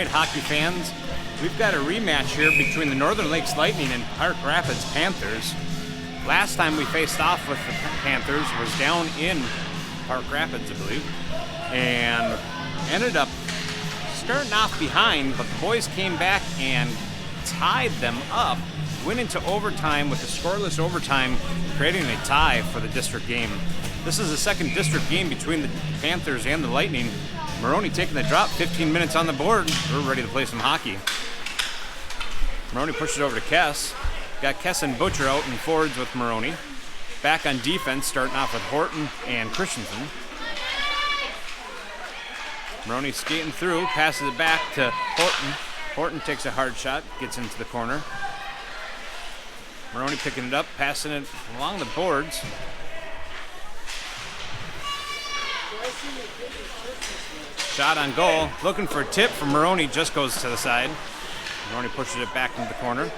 right, hockey fans? We've got a rematch here between the Northern Lakes Lightning and Park Rapids Panthers. Last time we faced off with the Panthers was down in Park Rapids, I believe, and ended up starting off behind, but the boys came back and tied them up, went into overtime with a scoreless overtime, creating a tie for the district game. This is the second district game between the Panthers and the Lightning. Moroni taking the drop, 15 minutes on the board. We're ready to play some hockey. Moroni pushes it over to Kes. Got Kes and Butcher out in forwards with Moroni. Back on defense, starting off with Horton and Christenson. Moroni skating through, passes it back to Horton. Horton takes a hard shot, gets into the corner. Moroni picking it up, passing it along the boards. Shot on goal, looking for a tip from Moroni, just goes to the side. Moroni pushes it back into the corner.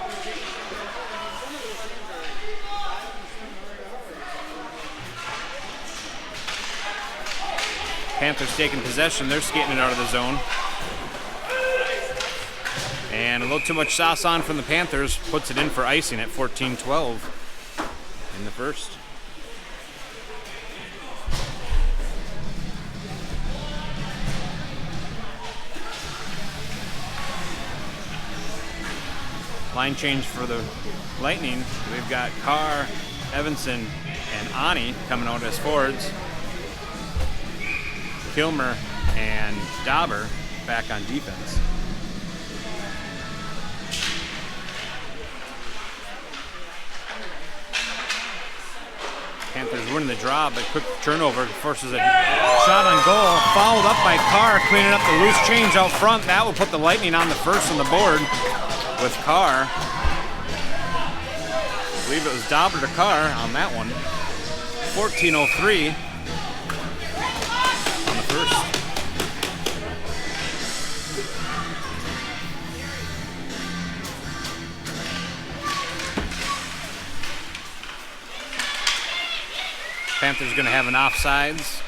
Panthers taking possession, they're skating it out of the zone. And a little too much sauce on from the Panthers, puts it in for icing at 14-12 in the first. Line change for the Lightning. We've got Carr, Evanson, and Ani coming out as forwards. Kilmer and Dauber back on defense. Panthers winning the draw, but quick turnover forces a shot on goal, followed up by Carr, cleaning up the loose change out front. That will put the Lightning on the first on the board with Carr. I believe it was Dauber to Carr on that one. 14:03 on the first. Panthers going to have an offsides.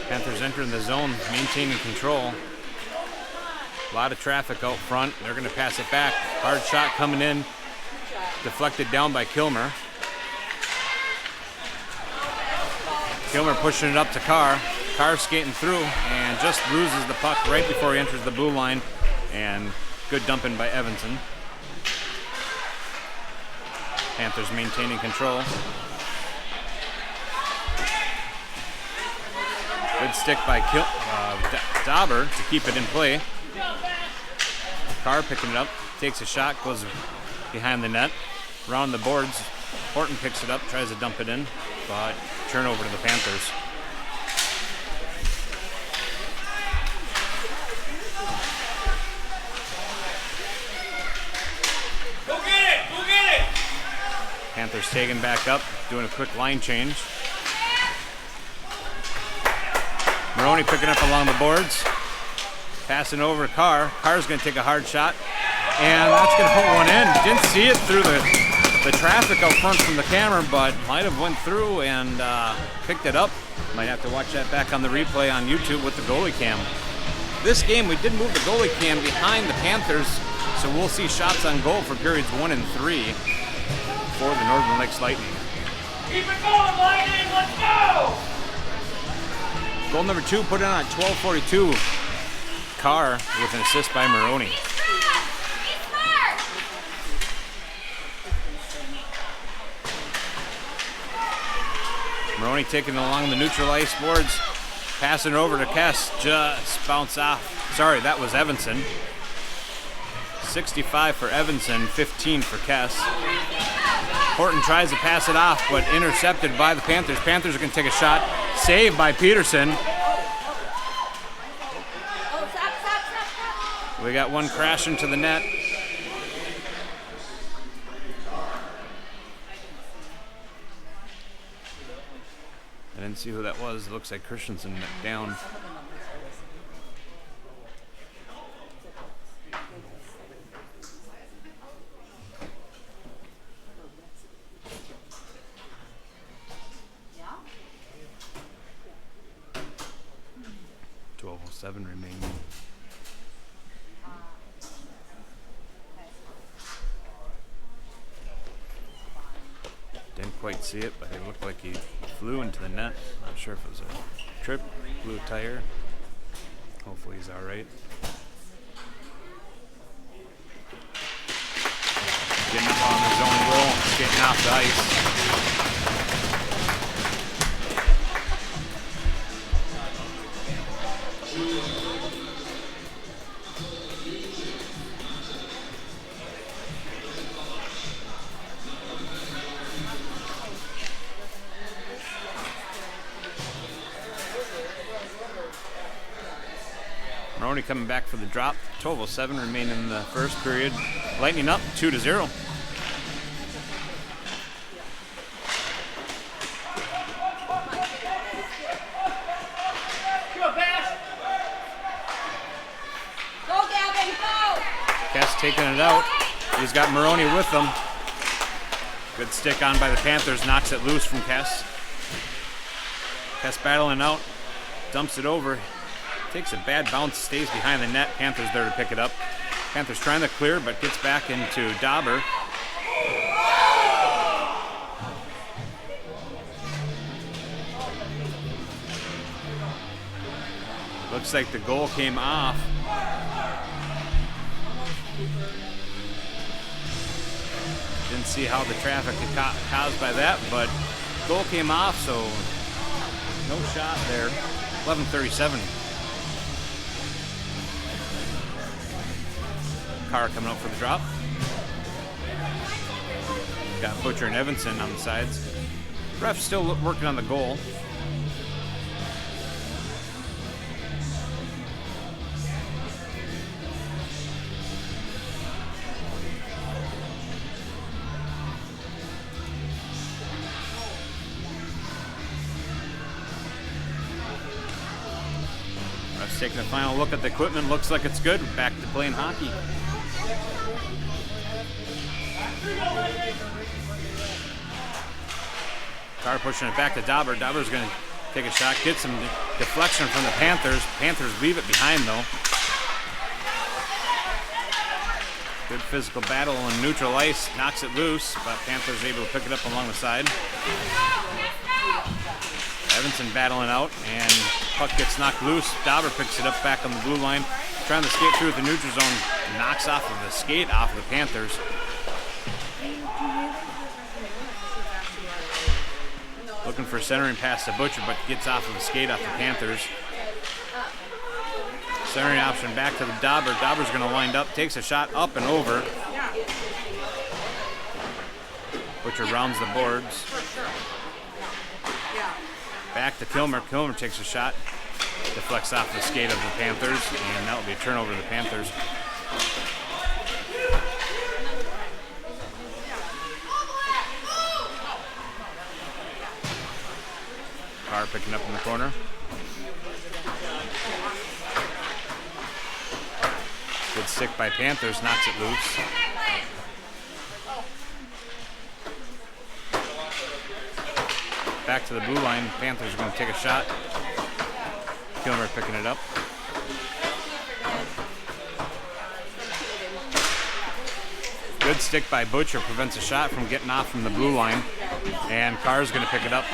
Panthers entering the zone, maintaining control. A lot of traffic out front. They're going to pass it back. Hard shot coming in. Deflected down by Kilmer. Kilmer pushing it up to Carr. Carr skating through and just loses the puck right before he enters the blue line. And good dumping by Evanson. Panthers maintaining control. Good stick by Dauber to keep it in play. Carr picking it up, takes a shot, goes behind the net, around the boards. Horton picks it up, tries to dump it in, but turnover to the Panthers. Go get it! Go get it! Panthers taking back up, doing a quick line change. Moroni picking up along the boards. Passing over to Carr. Carr's going to take a hard shot, and that's going to put one in. Didn't see it through the traffic out front from the camera, but might have went through and picked it up. Might have to watch that back on the replay on YouTube with the goalie cam. This game, we did move the goalie cam behind the Panthers, so we'll see shots on goal for periods 1 and 3 for the Northern Lakes Lightning. Keep it going, Lightning! Let's go! Goal number 2 put in on 12:42. Carr with an assist by Moroni. Moroni taking it along the neutral ice boards, passing it over to Kes, just bounce off. Sorry, that was Evanson. 65 for Evanson, 15 for Kes. Horton tries to pass it off, but intercepted by the Panthers. Panthers are going to take a shot. Saved by Peterson. We got one crashing to the net. Didn't see who that was. It looks like Christenson down. .12:07 remaining. Didn't quite see it, but it looked like he flew into the net. Not sure if it was a trip, blew a tire. Hopefully he's all right. Getting up on his own roll, skating off the ice. Moroni coming back for the drop. 12:07 remaining in the first period. Lightning up 2-0. Go, Gavin, go! Kes taking it out. He's got Moroni with him. Good stick on by the Panthers. Knocks it loose from Kes. Kes battling out. Dumps it over. Takes a bad bounce, stays behind the net. Panthers there to pick it up. Panthers trying to clear, but gets back into Dauber. Looks like the goal came off. Didn't see how the traffic got caused by that, but goal came off, so no shot there. 11:37. Carr coming out for the drop. Got Butcher and Evanson on the sides. Ref still working on the goal. Ref's taking a final look at the equipment. Looks like it's good. Back to playing hockey. Carr pushing it back to Dauber. Dauber's going to take a shot, get some deflection from the Panthers. Panthers leave it behind, though. Good physical battle on neutral ice. Knocks it loose, but Panthers able to pick it up along the side. Evanson battling out, and puck gets knocked loose. Dauber picks it up back on the blue line. Trying to skate through the neutral zone. Knocks off of the skate off of the Panthers. Looking for centering pass to Butcher, but gets off of the skate off the Panthers. Centering option back to the Dauber. Dauber's going to wind up, takes a shot up and over. Butcher rounds the boards. Back to Kilmer. Kilmer takes a shot. Deflects off the skate of the Panthers, and that will be a turnover to the Panthers. Carr picking up in the corner. Good stick by Panthers, knocks it loose. Back to the blue line. Panthers are going to take a shot. Kilmer picking it up. Good stick by Butcher, prevents a shot from getting off from the blue line. And Carr's going to pick it up.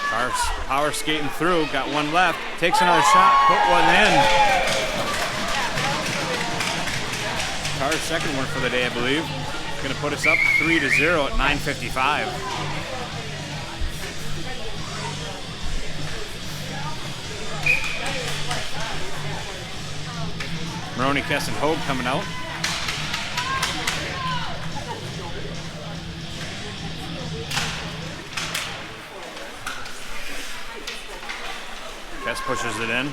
Carr's power skating through, got one left, takes another shot, put one in. Carr's second one for the day, I believe. Going to put us up 3-0 at 9:55. Moroni, Kes, and Hogue coming out. Kes pushes it in.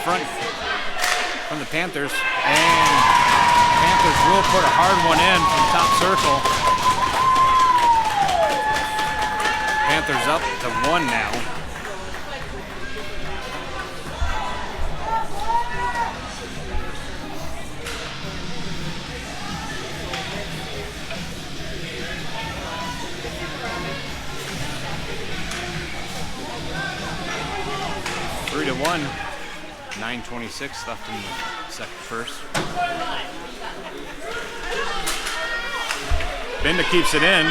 front from the Panthers. And Panthers will put a hard one in from top circle. Panthers up to 1 now. Three to 1. 9:26 left in the first. Binda keeps it in.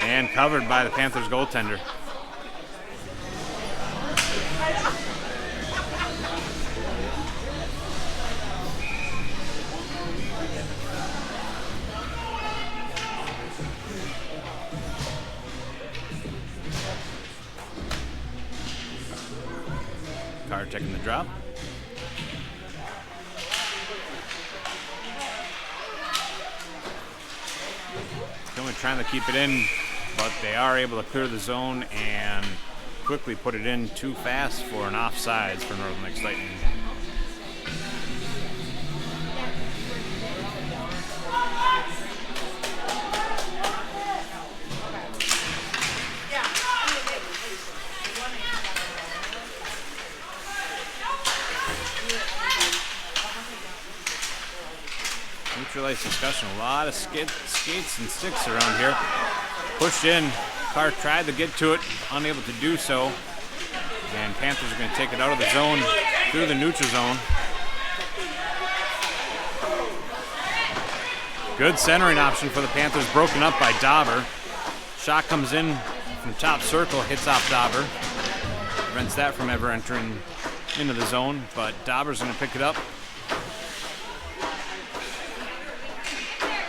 And covered by the Panthers goaltender. Carr taking the drop. Kilmer trying to keep it in, but they are able to clear the zone and quickly put it in too fast for an offsides for Northern Lakes Lightning. Neutralize discussion. A lot of skates and sticks around here. Pushed in. Carr tried to get to it, unable to do so. And Panthers are going to take it out of the zone through the neutral zone. Good centering option for the Panthers, broken up by Dauber. Shot comes in from top circle, hits off Dauber. Prevents that from ever entering into the zone, but Dauber's going to pick it up.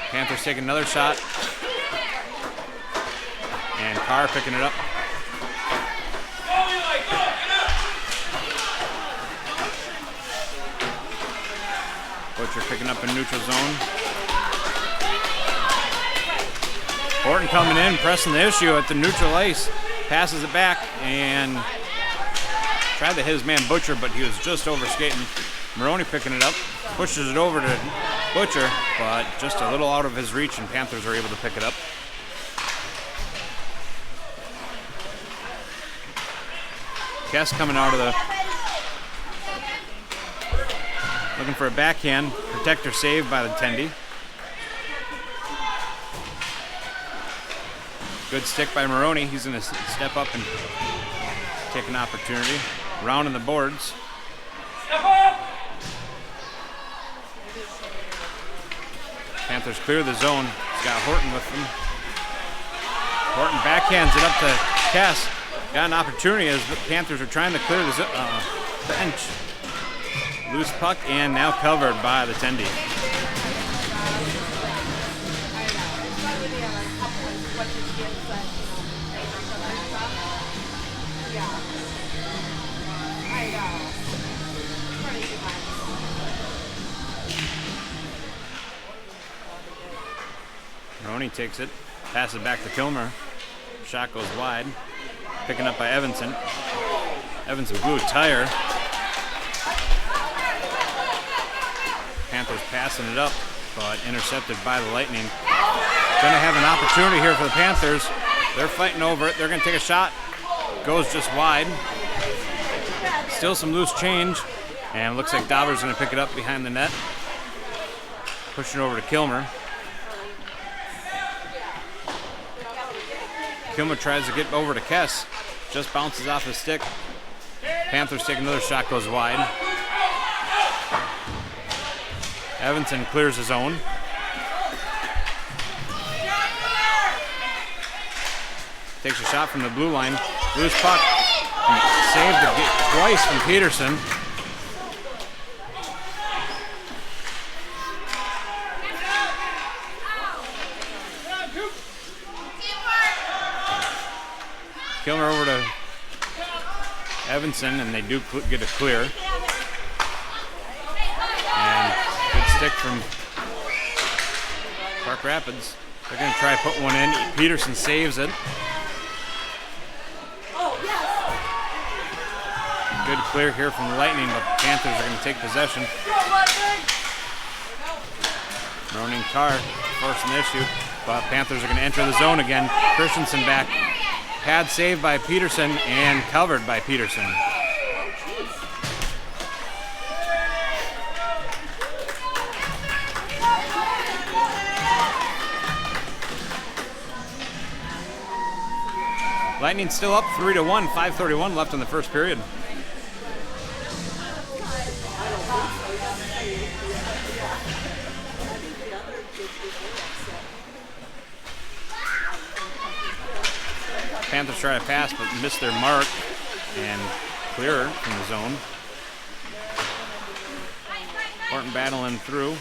Panthers take another shot. And Carr picking it up. Butcher picking up in neutral zone. Horton coming in, pressing the issue at the neutral ice. Passes it back and tried to hit his man Butcher, but he was just over skating. Moroni picking it up, pushes it over to Butcher, but just a little out of his reach, and Panthers are able to pick it up. Kes coming out of the... looking for a backhand. Protector saved by the Tendy. Good stick by Moroni. He's going to step up and take an opportunity. Rounding the boards. Panthers clear the zone. He's got Horton with him. Horton backhands it up to Kes. Got an opportunity as the Panthers are trying to clear the bench. Loose puck and now covered by the Tendy. Moroni takes it, passes it back to Kilmer. Shot goes wide. Picking up by Evanson. Evanson blew a tire. Panthers passing it up, but intercepted by the Lightning. Going to have an opportunity here for the Panthers. They're fighting over it. They're going to take a shot. Goes just wide. Still some loose change. And looks like Dauber's going to pick it up behind the net. Pushing it over to Kilmer. Kilmer tries to get over to Kes. Just bounces off his stick. Panthers take another shot, goes wide. Evanson clears his own. Takes a shot from the blue line. Loose puck. Saved twice from Peterson. Kilmer over to Evanson, and they do get a clear. And good stick from Park Rapids. They're going to try to put one in. Peterson saves it. Good clear here from the Lightning, but the Panthers are going to take possession. Moroni and Carr forcing the issue, but Panthers are going to enter the zone again. Christenson back. Pad saved by Peterson and covered by Peterson. Lightning still up 3-1, 5:31 left in the first period. Panthers try to pass but miss their mark and clear from the zone. Horton battling through.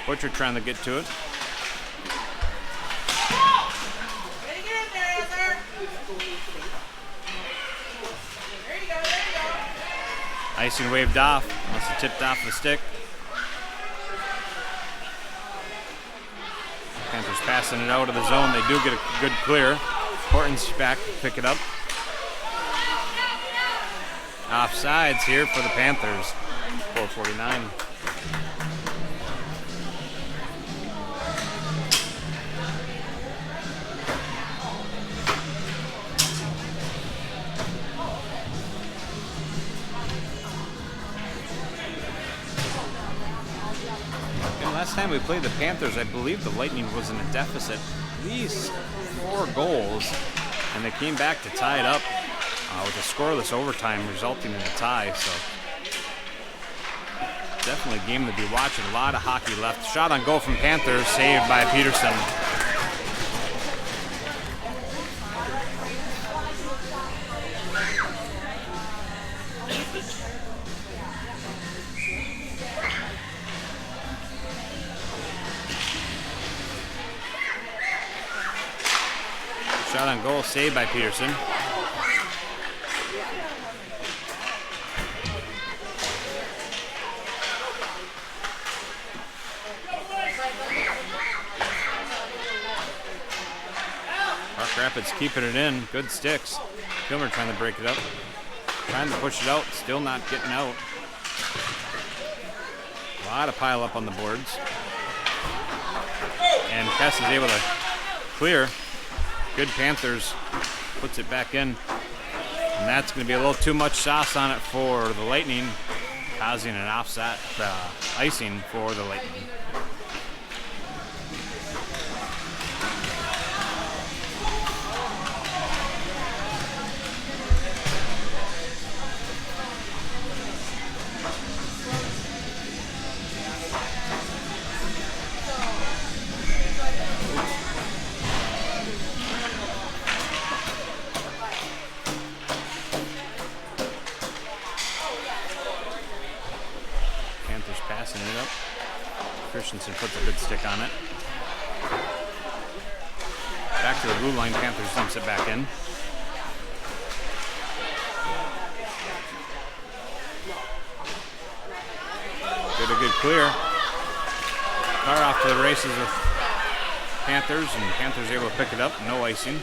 Butcher trying to get to it. Icing waved off, must have tipped off the stick. Panthers passing it out of the zone. They do get a good clear. Horton's back to pick it up. Offsides here for the Panthers. 4:49. Last time we played the Panthers, I believe the Lightning was in a deficit at least 4 goals, and they came back to tie it up with a scoreless overtime resulting in a tie. So definitely a game to be watching. A lot of hockey left. Shot on goal from Panthers, saved by Peterson. Shot on goal, saved by Peterson. Park Rapids keeping it in. Good sticks. Kilmer trying to break it up. Trying to push it out, still not getting out. A lot of pile up on the boards. And Kes is able to clear. Good Panthers, puts it back in. And that's going to be a little too much sauce on it for the Lightning, causing an offset icing for the Lightning. Christenson puts a good stick on it. Back to the blue line, Panthers dumps it back in. Get a good clear. Carr off to the races with Panthers, and Panthers able to pick it up, no icing.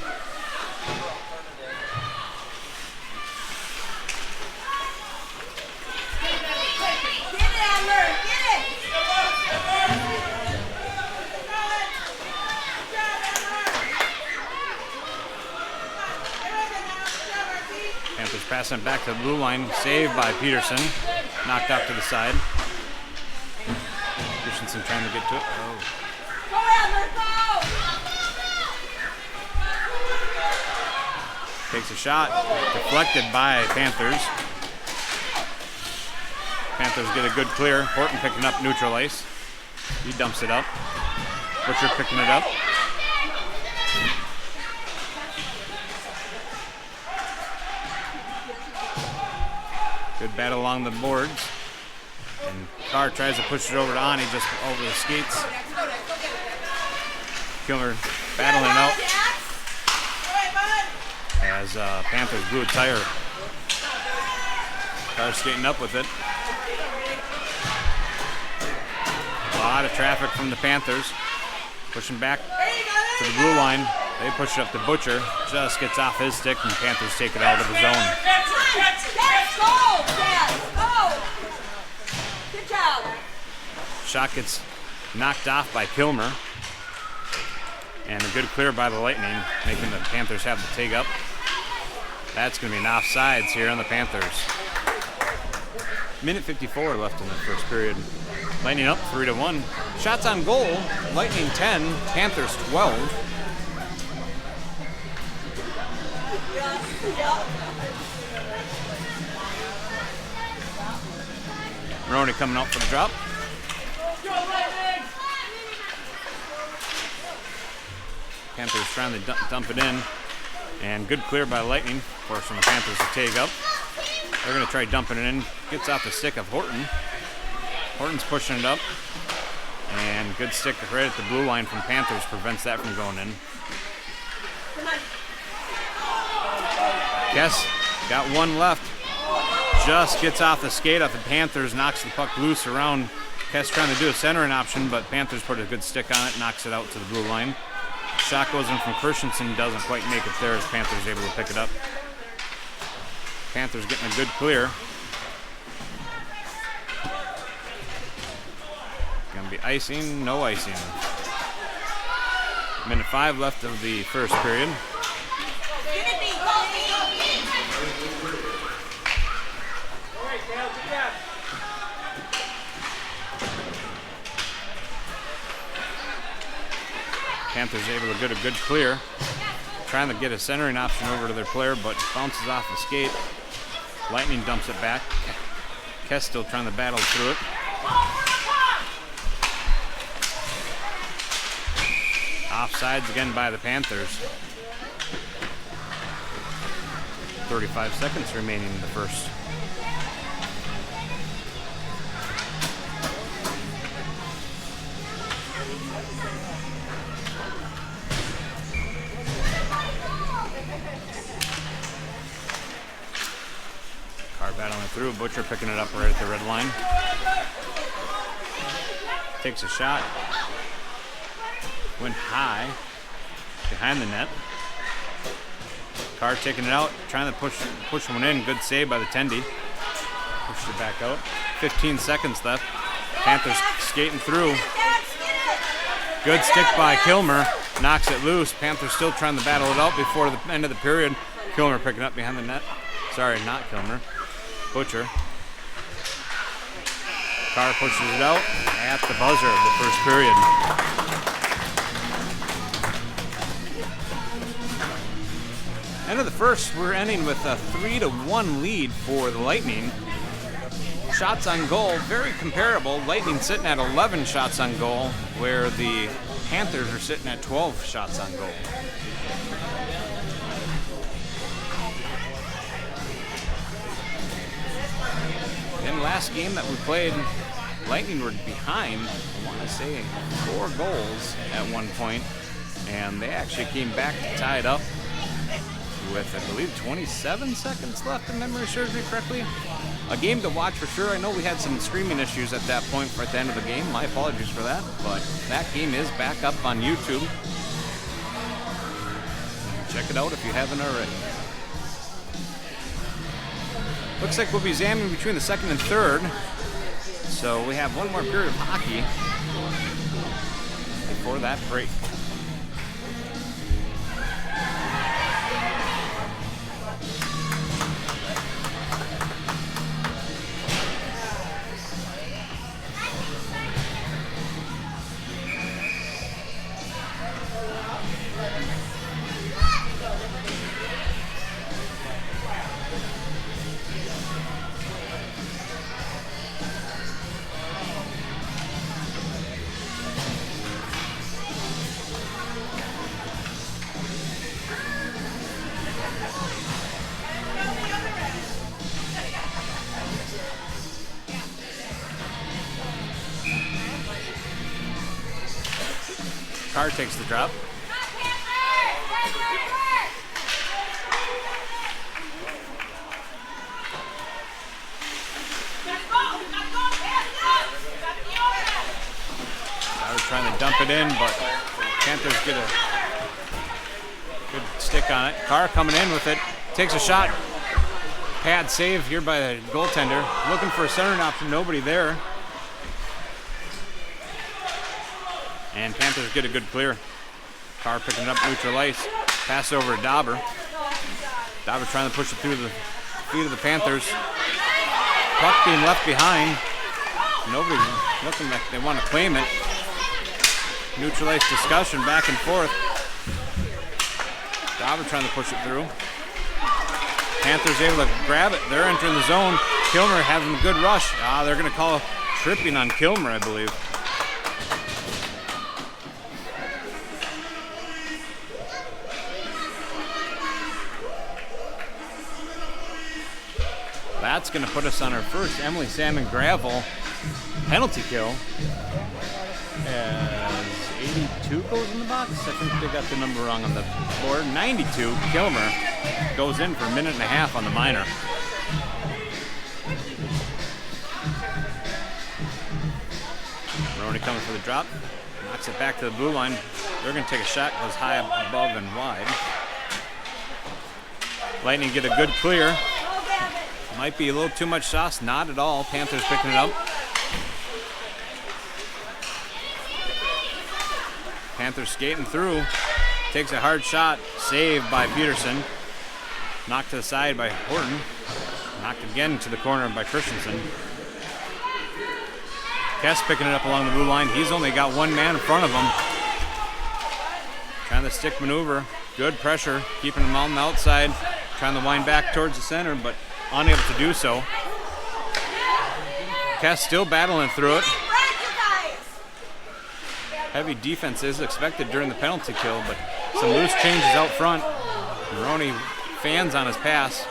Passing it back to the blue line, saved by Peterson. Knocked out to the side. Christenson trying to get to it. Oh. Takes a shot, deflected by Panthers. Panthers get a good clear. Horton picking up neutral ice. He dumps it up. Butcher picking it up. Good battle along the boards. And Carr tries to push it over to Ani, just over the skates. Kilmer battling it out as Panthers blew a tire. Carr skating up with it. A lot of traffic from the Panthers. Pushing back. to the blue line. They push it up to Butcher. Just gets off his stick, and Panthers take it out of the zone. Yes, go! Yes, go! Good job. Shot gets knocked off by Kilmer. And a good clear by the Lightning, making the Panthers have the take up. That's going to be an offsides here on the Panthers. Minute 54 left in the first period. Lightning up 3-1. Shots on goal, Lightning 10, Panthers 12. Moroni coming out for the drop. Panthers trying to dump it in. And good clear by Lightning, forcing the Panthers to take up. They're going to try dumping it in. Gets off the stick of Horton. Horton's pushing it up. And good stick right at the blue line from Panthers prevents that from going in. Kes got one left. Just gets off the skate off the Panthers, knocks the puck loose around. Kes trying to do a centering option, but Panthers put a good stick on it, knocks it out to the blue line. Shot goes in from Christenson, doesn't quite make it there as Panthers able to pick it up. Panthers getting a good clear. Gonna be icing, no icing. Minute 5 left of the first period. Panthers able to get a good clear. Trying to get a centering option over to their player, but bounces off the skate. Lightning dumps it back. Kes still trying to battle through it. Offsides again by the Panthers. 35 seconds remaining in the first. Carr battling through. Butcher picking it up right at the red line. Takes a shot. Went high behind the net. Carr taking it out, trying to push one in. Good save by the Tendy. Pushed it back out. 15 seconds left. Panthers skating through. Good stick by Kilmer. Knocks it loose. Panthers still trying to battle it out before the end of the period. Kilmer picking up behind the net. Sorry, not Kilmer. Butcher. Carr pushes it out at the buzzer of the first period. End of the first, we're ending with a 3-1 lead for the Lightning. Shots on goal, very comparable. Lightning sitting at 11 shots on goal, where the Panthers are sitting at 12 shots on goal. In the last game that we played, Lightning were behind, I want to say, 4 goals at one point, and they actually came back to tie it up with, I believe, 27 seconds left, if memory serves me correctly. A game to watch for sure. I know we had some streaming issues at that point at the end of the game. My apologies for that, but that game is back up on YouTube. Check it out if you haven't already. Looks like we'll be jamming between the second and third. So we have one more period of hockey before that break. Carr takes the drop. I was trying to dump it in, but Panthers get a stick on it. Carr coming in with it. Takes a shot. Pad save here by the goaltender. Looking for a centering option. Nobody there. And Panthers get a good clear. Carr picking it up neutral ice. Pass over to Dauber. Dauber trying to push it through the feet of the Panthers. Puck being left behind. Nobody looking like they want to claim it. Neutral ice discussion back and forth. Dauber trying to push it through. Panthers able to grab it. They're entering the zone. Kilmer having a good rush. They're going to call tripping on Kilmer, I believe. That's going to put us on our first Emily Salmon Gravel penalty kill. As 82 goes in the box. I think they got the number wrong on the board. 92, Kilmer goes in for a minute and a half on the minor. Moroni coming for the drop. Knocks it back to the blue line. They're going to take a shot. Goes high above and wide. Lightning get a good clear. Might be a little too much sauce. Not at all. Panthers picking it up. Panthers skating through. Takes a hard shot. Saved by Peterson. Knocked to the side by Horton. Knocked again to the corner by Christenson. Kes picking it up along the blue line. He's only got one man in front of him. Trying to stick maneuver. Good pressure. Keeping him on the outside. Trying to wind back towards the center, but unable to do so. Kes still battling through it. Heavy defense is expected during the penalty kill, but some loose changes out front. Moroni fans on his pass,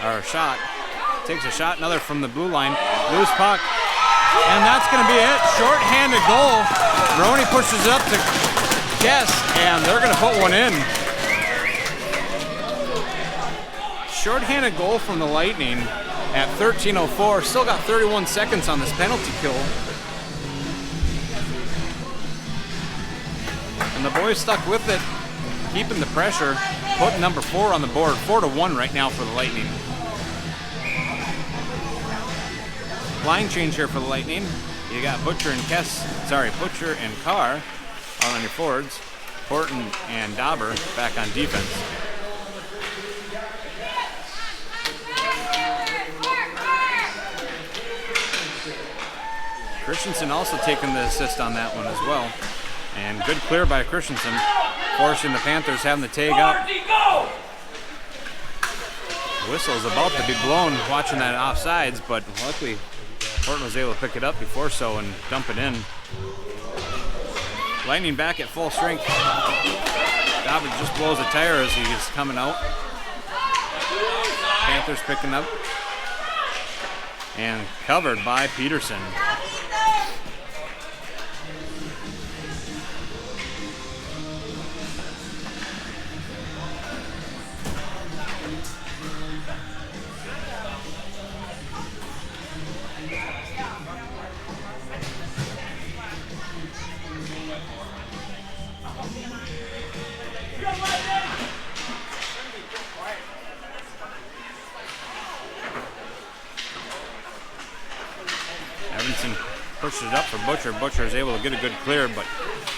or shot. Takes a shot, another from the blue line. Loose puck, and that's going to be it. Short-handed goal. Moroni pushes it up to Kes, and they're going to put one in. Short-handed goal from the Lightning at 13:04. Still got 31 seconds on this penalty kill. And the boys stuck with it, keeping the pressure, putting number 4 on the board. 4-1 right now for the Lightning. Line change here for the Lightning. You got Butcher and Carr out on your forwards. Horton and Dauber back on defense. Christenson also taking the assist on that one as well. And good clear by Christenson, forcing the Panthers having to tag up. The whistle is about to be blown watching that offsides, but luckily Horton was able to pick it up before so and dump it in. Lightning back at full strength. David just blows a tire as he is coming out. Panthers picking up. And covered by Peterson. Pushes it up for Butcher. Butcher is able to get a good clear, but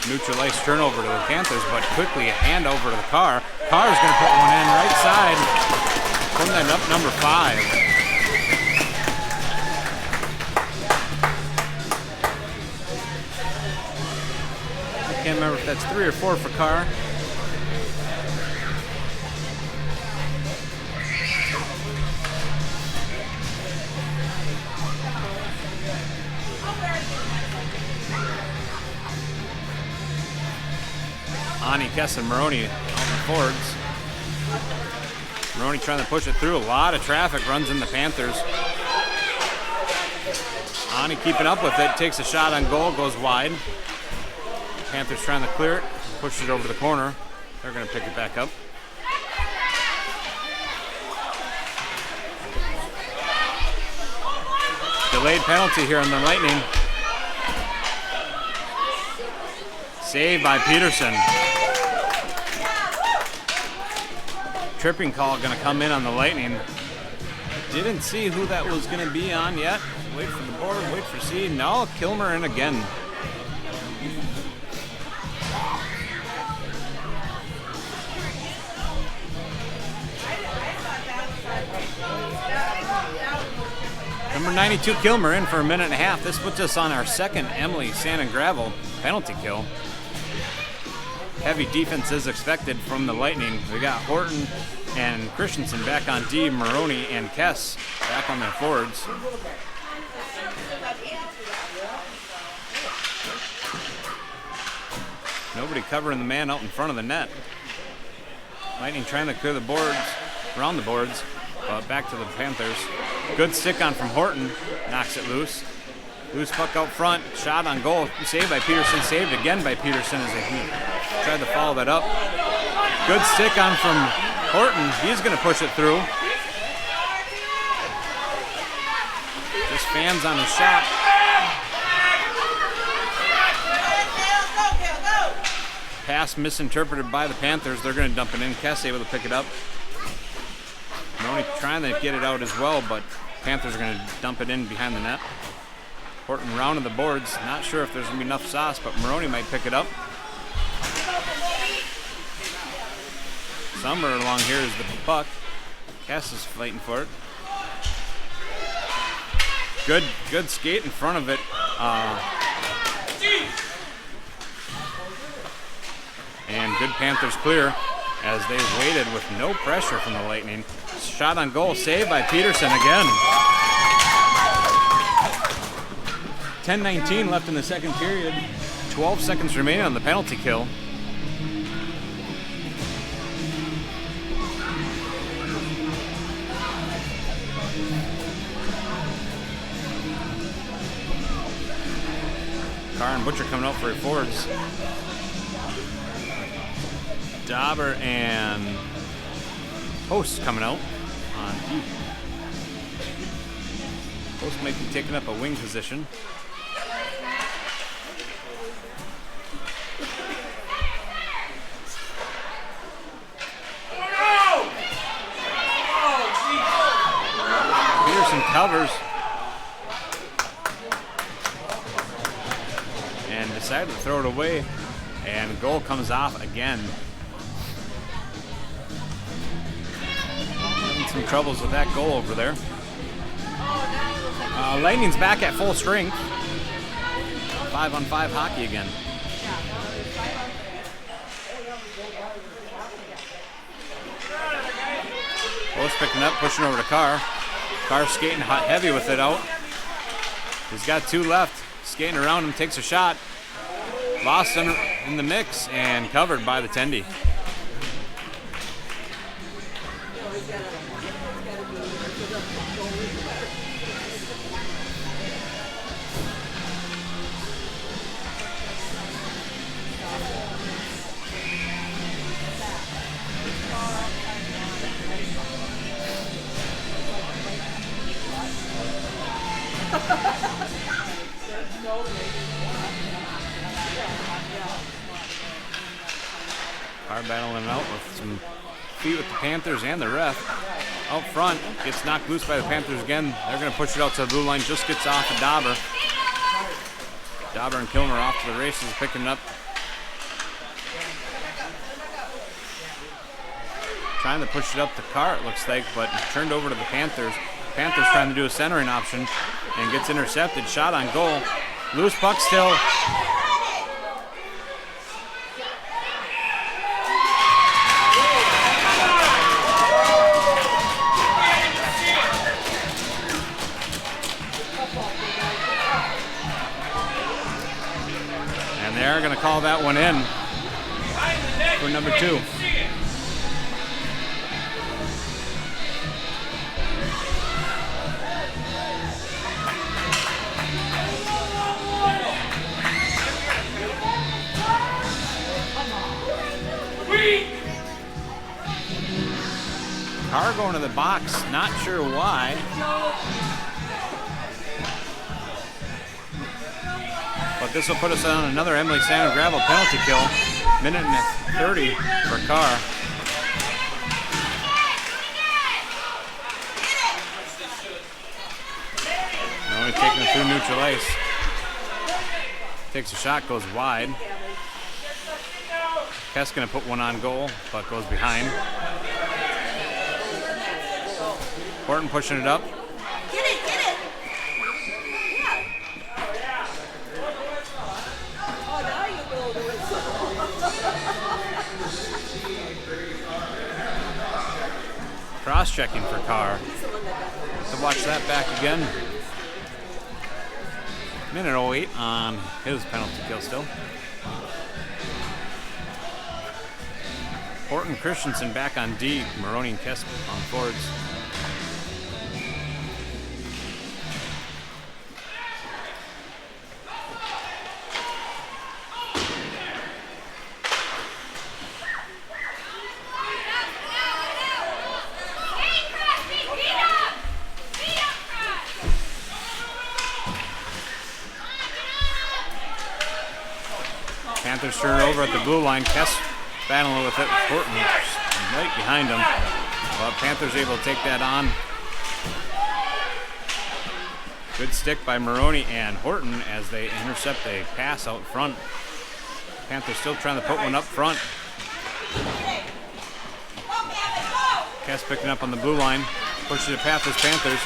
neutral ice turnover to the Panthers, but quickly a hand over to the Carr. Carr is going to put one in right side. Putting that up number 5. I can't remember if that's 3 or 4 for Carr. Kes and Moroni on the forwards. Moroni trying to push it through. A lot of traffic runs in the Panthers. Ani keeping up with it. Takes a shot on goal. Goes wide. Panthers trying to clear it. Pushes it over to the corner. They're going to pick it back up. Delayed penalty here on the Lightning. Saved by Peterson. tripping call going to come in on the Lightning. Didn't see who that was going to be on yet. Wait for the board, wait for C. No, Kilmer in again. Number 92 Kilmer in for a minute and a half. This puts us on our second Emily Sand and Gravel penalty kill. Heavy defense is expected from the Lightning. We got Horton and Christenson back on D, Moroni and Kes back on their forwards. Nobody covering the man out in front of the net. Lightning trying to clear the boards, around the boards, but back to the Panthers. Good stick on from Horton, knocks it loose. Loose puck out front, shot on goal, saved by Peterson, saved again by Peterson as he tried to follow that up. Good stick on from Horton, he's going to push it through. Just fans on his shot. Pass misinterpreted by the Panthers, they're going to dump it in. Kes able to pick it up. Moroni trying to get it out as well, but Panthers are going to dump it in behind the net. Horton rounded the boards. Not sure if there's going to be enough sauce, but Moroni might pick it up. Somewhere along here is the puck. Kes is fighting for it. Good skate in front of it. And good Panthers clear as they waited with no pressure from the Lightning. Shot on goal, saved by Peterson again. 10:19 left in the second period. 12 seconds remaining on the penalty kill. Carr and Butcher coming out for forwards. Dauber and Post coming out on D. Post might be taking up a wing position. Peterson covers and decided to throw it away, and goal comes off again. Some troubles with that goal over there. Lightning's back at full strength. 5-on-5 hockey again. Post picking up, pushing over to Carr. Carr skating hot heavy with it out. He's got two left. Skating around him, takes a shot. Lost in the mix and covered by the Tendy. Carr battling out with some feet with the Panthers and the ref. Out front, gets knocked loose by the Panthers again. They're going to push it out to the blue line, just gets off of Dauber. Dauber and Kilmer off to the races, picking it up. Trying to push it up to Carr, it looks like, but turned over to the Panthers. Panthers trying to do a centering option and gets intercepted. Shot on goal. Loose puck still. And they're going to call that one in for number 2. Carr going to the box, not sure why. But this will put us on another Emily Sand and Gravel penalty kill. Minute and 30 for Carr. taking it through neutral ice. Takes a shot, goes wide. Kes gonna put one on goal, but goes behind. Horton pushing it up. Get it, get it. Yeah. Oh, now you go to it. Cross-checking for Carr. To watch that back again. Minute 08 on his penalty kill still. Horton, Christenson back on D. Moroni and Kes on forwards. Panthers turn over at the blue line. Kes battling with it. Horton right behind him. Well, Panthers able to take that on. Good stick by Moroni and Horton as they intercept a pass out front. Panthers still trying to put one up front. Kes picking up on the blue line. Pushes it past his Panthers.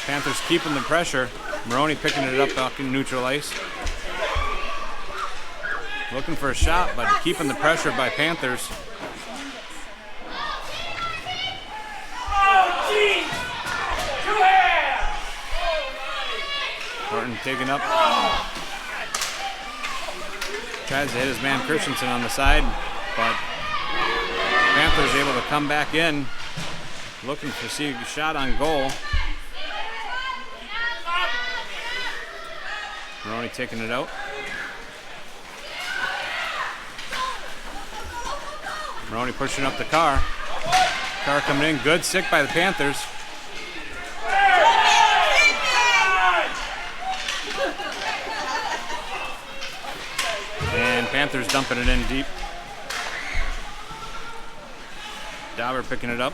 Panthers keeping the pressure. Moroni picking it up back in neutral ice. Looking for a shot, but keeping the pressure by Panthers. Oh, geez! Two hands! Horton taking up. Tries to hit his man Christenson on the side, but Panthers able to come back in. Looking to see a shot on goal. Moroni taking it out. Moroni pushing up the Carr. Carr coming in. Good stick by the Panthers. And Panthers dumping it in deep. Dauber picking it up.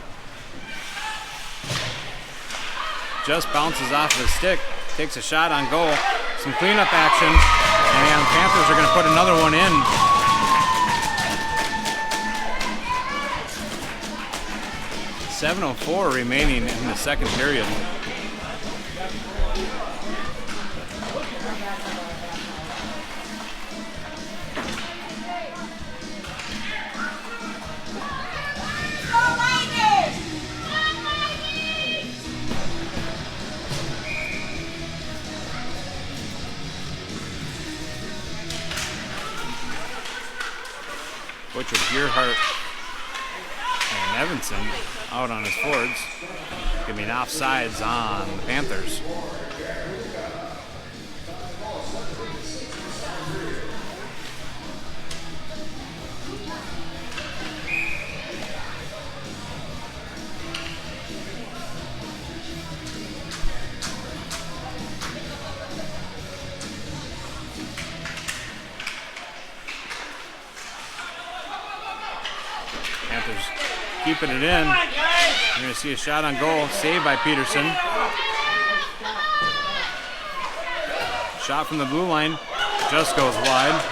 Just bounces off the stick. Takes a shot on goal. Some cleanup action. And Panthers are going to put another one in. .704 remaining in the second period. Butcher, Gearhart, and Evanson out on his forwards, giving offsides on the Panthers. Panthers keeping it in. You're going to see a shot on goal, saved by Peterson. Shot from the blue line, just goes wide.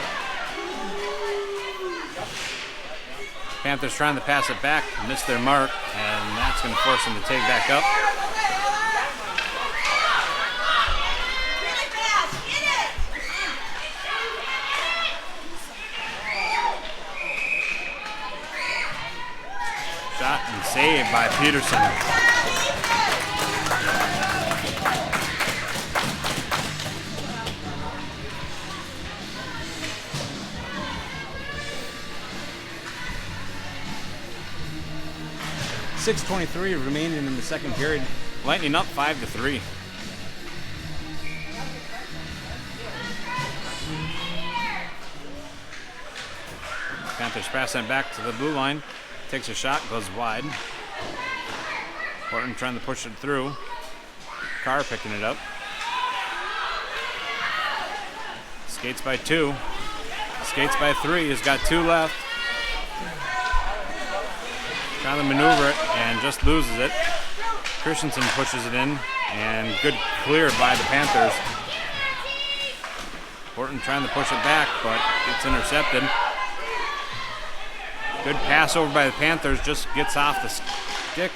Panthers trying to pass it back, missed their mark, and that's going to force them to take back up. Shot and saved by Peterson. .623 remaining in the second period. Lightning up 5-3. Panthers passing it back to the blue line. Takes a shot, goes wide. Horton trying to push it through. Carr picking it up. Skates by 2. Skates by 3. He's got 2 left. Trying to maneuver it and just loses it. Christenson pushes it in And good clear by the Panthers. Horton trying to push it back, but it's intercepted. Good pass over by the Panthers, just gets off the stick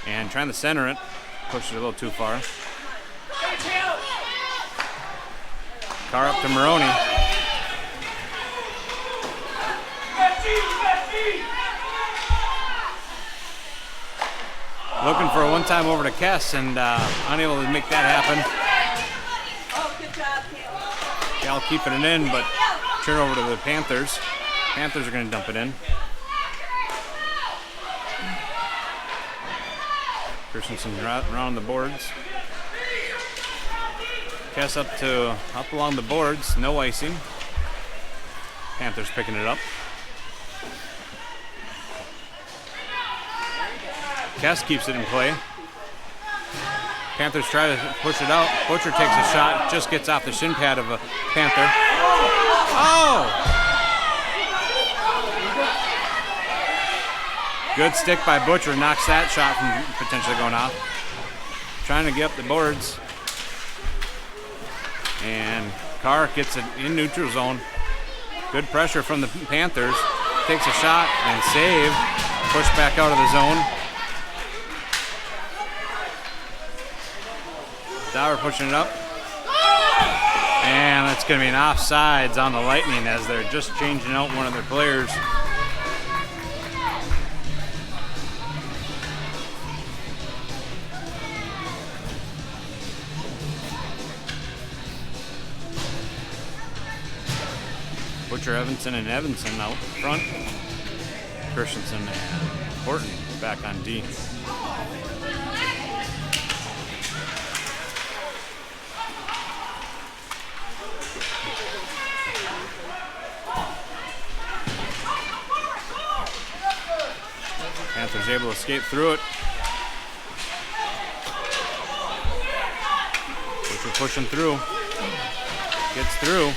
and trying to center it. Pushed it a little too far. Carr up to Moroni. Looking for a one-time over to Kes and unable to make that happen. Oh, good job, Kale. Kale keeping it in, but turn over to the Panthers. Panthers are going to dump it in. Christenson around the boards. Kes up along the boards, no icing. Panthers picking it up. Kes keeps it in play. Panthers try to push it out. Butcher takes a shot, just gets off the shin pad of a Panther. Oh! Good stick by Butcher, knocks that shot from potentially going off. Trying to get up the boards. And Carr gets it in neutral zone. Good pressure from the Panthers. Takes a shot and save. Push back out of the zone. Dower pushing it up. And that's going to be an offsides on the Lightning as they're just changing out one of their players. Butcher, Evanson, and Evanson out front. Christenson and Horton back on D. Panthers able to escape through it. Butcher pushing through. Gets through.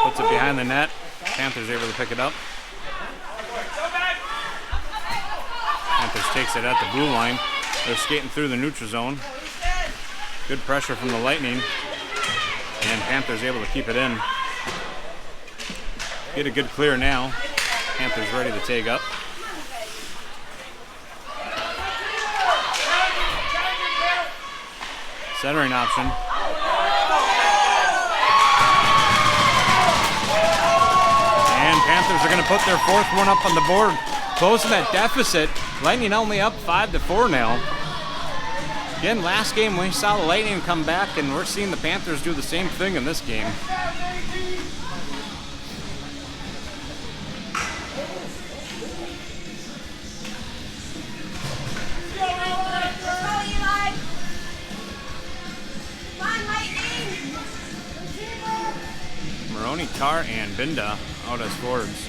Puts it behind the net. Panthers able to pick it up. Panthers takes it at the blue line. They're skating through the neutral zone. Good pressure from the Lightning. And Panthers able to keep it in. Get a good clear now. Panthers ready to take up. Centering option. Panthers are going to put their fourth one up on the board, closing that deficit. Lightning only up 5-4 now. Again, last game we saw the Lightning come back, and we're seeing the Panthers do the same thing in this game. Moroni, Carr, and Binda out as forwards.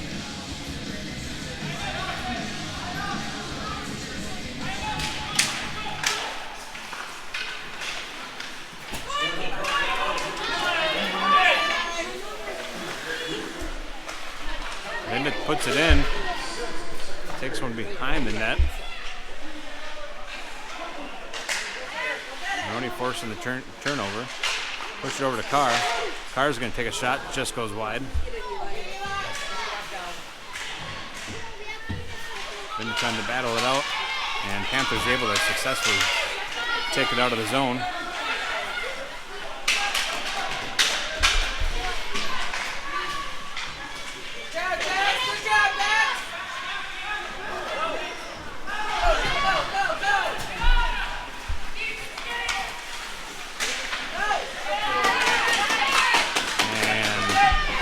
Binda puts it in. Takes one behind the net. Moroni forcing the turnover. Push it over to Carr. Carr's going to take a shot, just goes wide. Been trying to battle it out, and Panthers able to successfully take it out of the zone.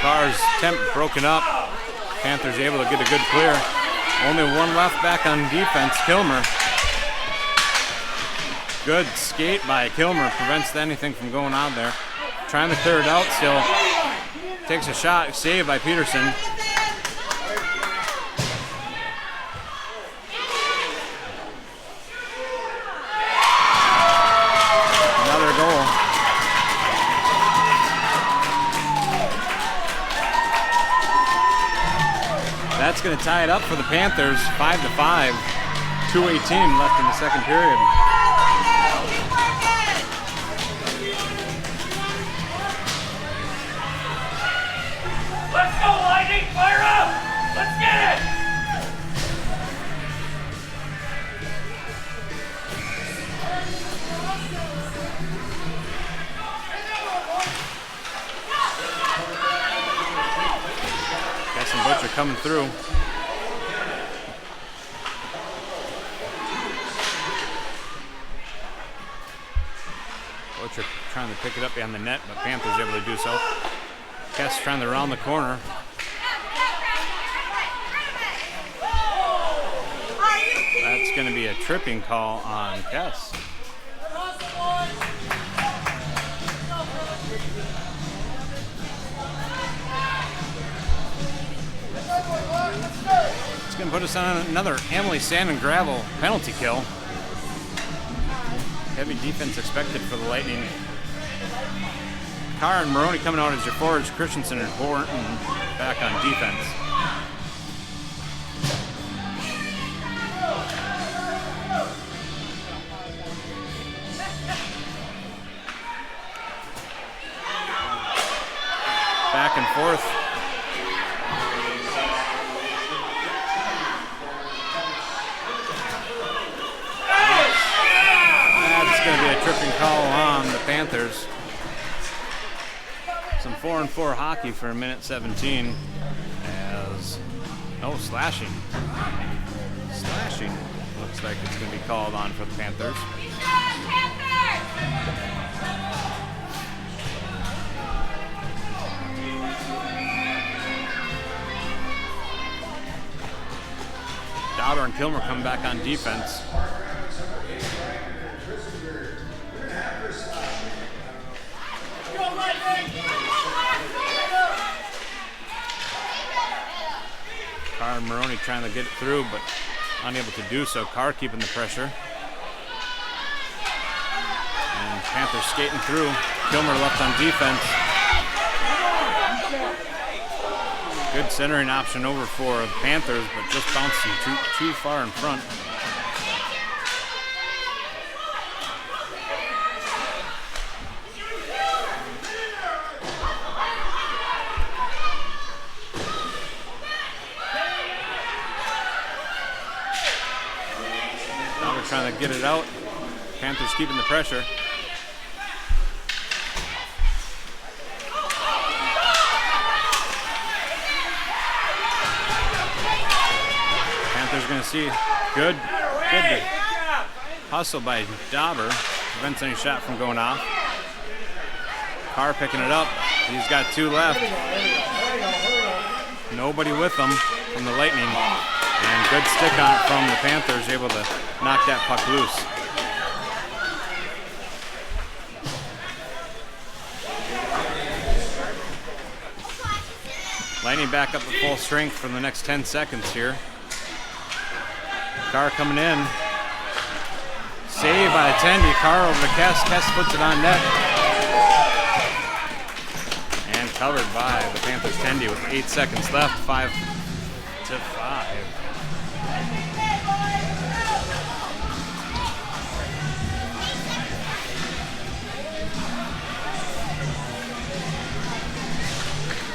Carr's attempt broken up. Panthers able to get a good clear. Only one left back on defense, Kilmer. Good skate by Kilmer, prevents anything from going out there. Trying to clear it out still. Takes a shot, saved by Peterson. Another goal. That's going to tie it up for the Panthers, 5-5. 2:18 left in the second period. Kes and Butcher coming through. Butcher trying to pick it up behind the net, but Panthers able to do so. Kes trying to round the corner. That's going to be a tripping call on Kes. It's going to put us on another Emily Sand and Gravel penalty kill. Heavy defense expected for the Lightning. Carr and Moroni coming out as your forwards. Christenson and Horton back on defense. Back and forth. That's going to be a tripping call on the Panthers. Some 4-on-4 hockey for a minute 17 as slashing. Slashing looks like it's going to be called on for the Panthers. Adler and Kilmer come back on defense. Carr and Moroni trying to get it through, but unable to do so. Carr keeping the pressure. And Panthers skating through. Kilmer left on defense. Good centering option over for the Panthers, but just bouncing too far in front. Now we're trying to get it out. Panthers keeping the pressure. Going to see good hustle by Dauber, prevents any shot from going off. Carr picking it up. He's got 2 left. Nobody with them from the Lightning, and good stick on it from the Panthers, able to knock that puck loose. Lightning back up at full strength for the next 10 seconds here. Carr coming in. Save by Attendee. Carr over to Kes. Kes puts it on net. And covered by the Panthers' Attendee with 8 seconds left. 5-5.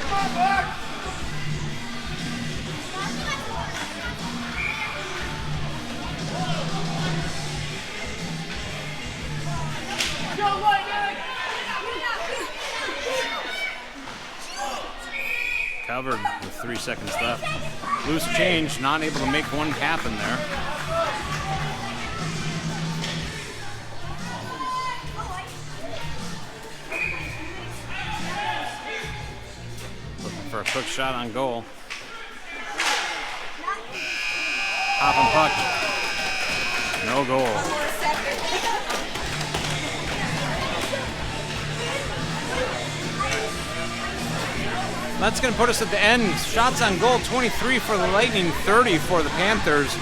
Come on, Mark! Covered with 3 seconds left. Loose change, not able to make one happen there. Looking for a quick shot on goal. Hopping puck. No goal. That's going to put us at the end. Shots on goal, 23 for the Lightning, 30 for the Panthers,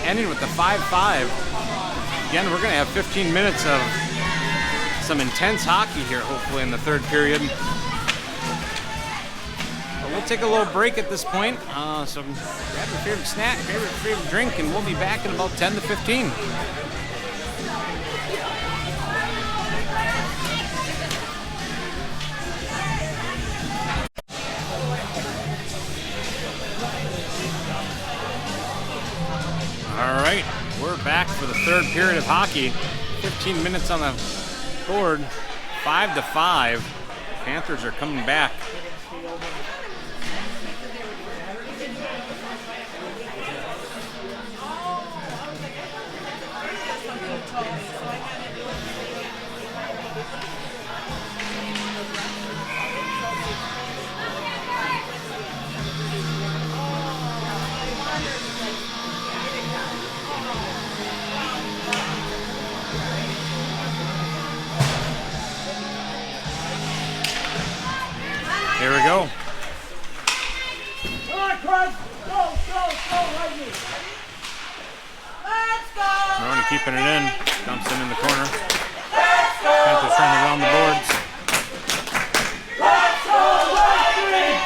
ending with the 5-5. Again, we're going to have 15 minutes of some intense hockey here, hopefully, in the third period. But we'll take a little break at this point. So grab your favorite snack, favorite drink, and we'll be back in about 10 to 15. All right, we're back for the third period of hockey. 15 minutes on the board. 5-5. Panthers are coming back. Here we go. Come on, Cruz. Go, Lightning. Let's go. Moroni keeping it in. Dumps it in the corner. Panthers trying to round the boards. Let's go, Lightning.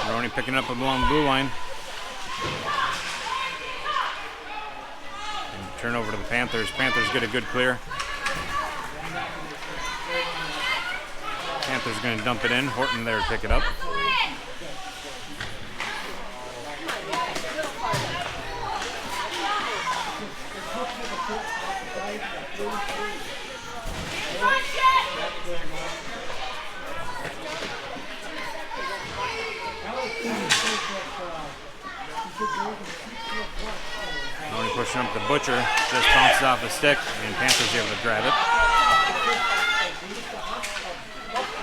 Moroni picking up along the blue line. And turn over to the Panthers. Panthers get a good clear. Panthers going to dump it in. Horton there to pick it up. Only pushing up the Butcher. Just bounces off the stick, and Panthers able to grab it.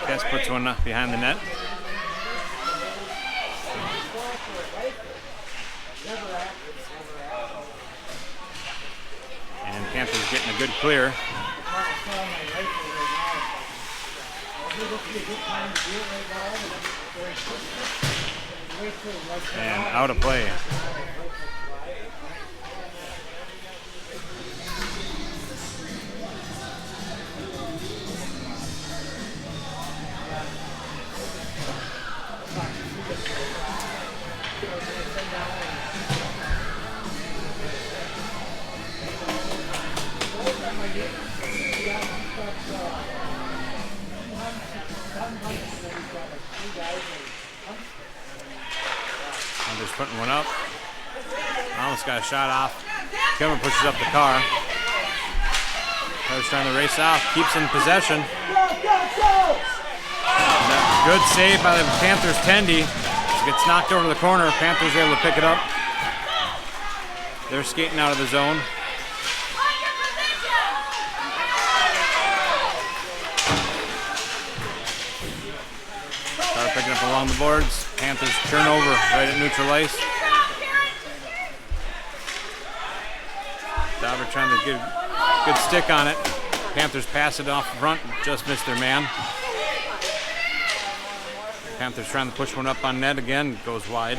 Kes puts one behind the net. And Panthers getting a good clear. And out of play. Just putting one up. Almost got a shot off. Kilmer pushes up the car. Carr's trying to race off. Keeps in possession. Good save by the Panthers. Tendy gets knocked over to the corner. Panthers able to pick it up. They're skating out of the zone. Carr picking up along the boards. Panthers turnover right at neutral ice. Dauber trying to get a good stick on it. Panthers pass it off front, just missed their man. Panthers trying to push one up on net again, goes wide.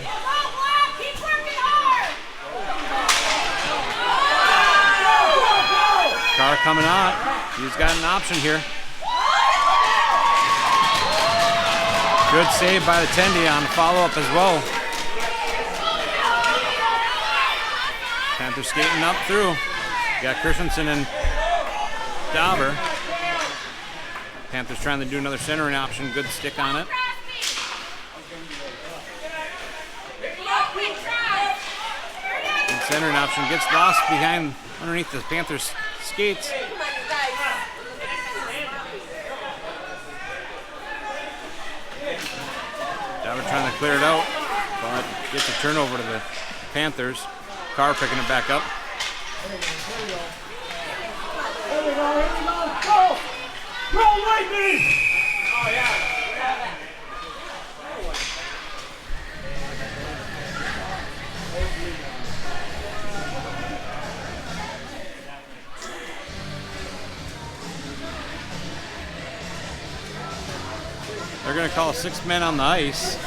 Carr coming on. He's got an option here. Good save by the Tendy on follow-up as well. Panthers skating up through. Got Christenson and Dauber. Panthers trying to do another centering option. Good stick on it. Good centering option. Gets lost behind underneath the Panthers skates. Dauber trying to clear it out, but gets a turnover to the Panthers. Carr picking it back up. Here we go. Go! Go, Lightning! Oh, yeah. They're going to call 6 men on the ice.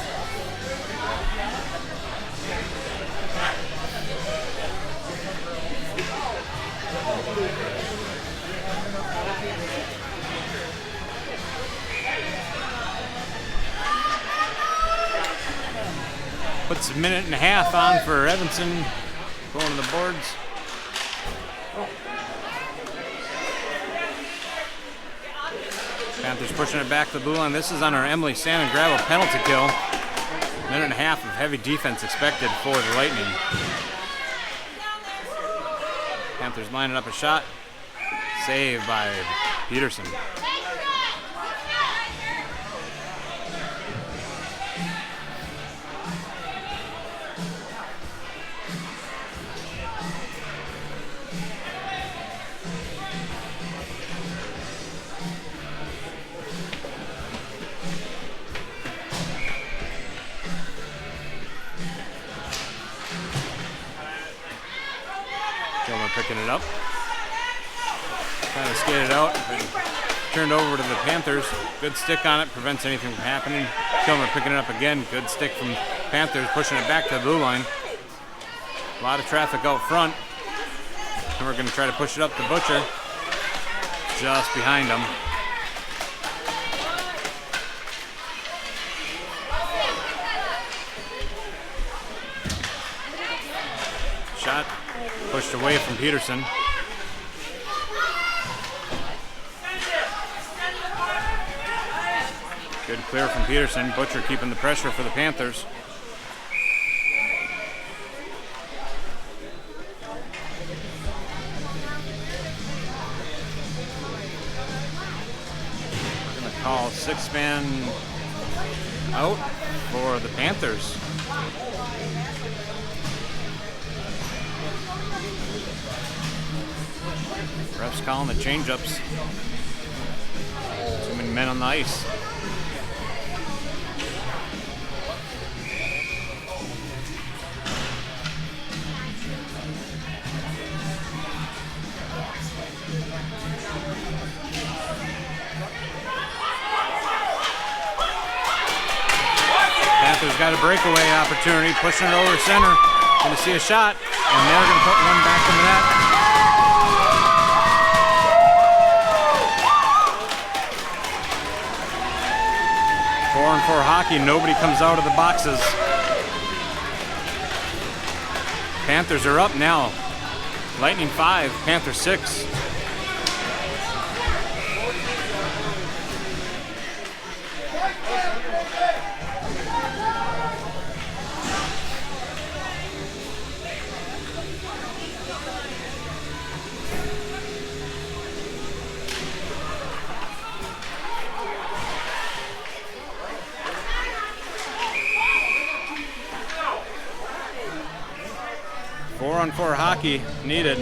Puts a minute and a half on for Evanson going to the boards. Panthers pushing it back to the blue line. This is on our Emily Sand and Gravel penalty kill. Minute and a half of heavy defense expected for the Lightning. Panthers lining up a shot. Saved by Peterson. Kilmer picking it up. Trying to skate it out. Turned over to the Panthers. Good stick on it. Prevents anything from happening. Kilmer picking it up again. Good stick from Panthers. Pushing it back to the blue line. A lot of traffic out front. And we're going to try to push it up to Butcher. Just behind him. Shot pushed away from Peterson. Good clear from Peterson. Butcher keeping the pressure for the Panthers. We're going to call 6-man out for the Panthers. Refs calling the change-ups. Too many men on the ice. Panthers got a breakaway opportunity, pushing it over center. Going to see a shot, and they're going to put one back in the net. Four-on-four hockey, nobody comes out of the boxes. Panthers are up now. Lightning 5, Panthers 6. Four-on-four hockey needed.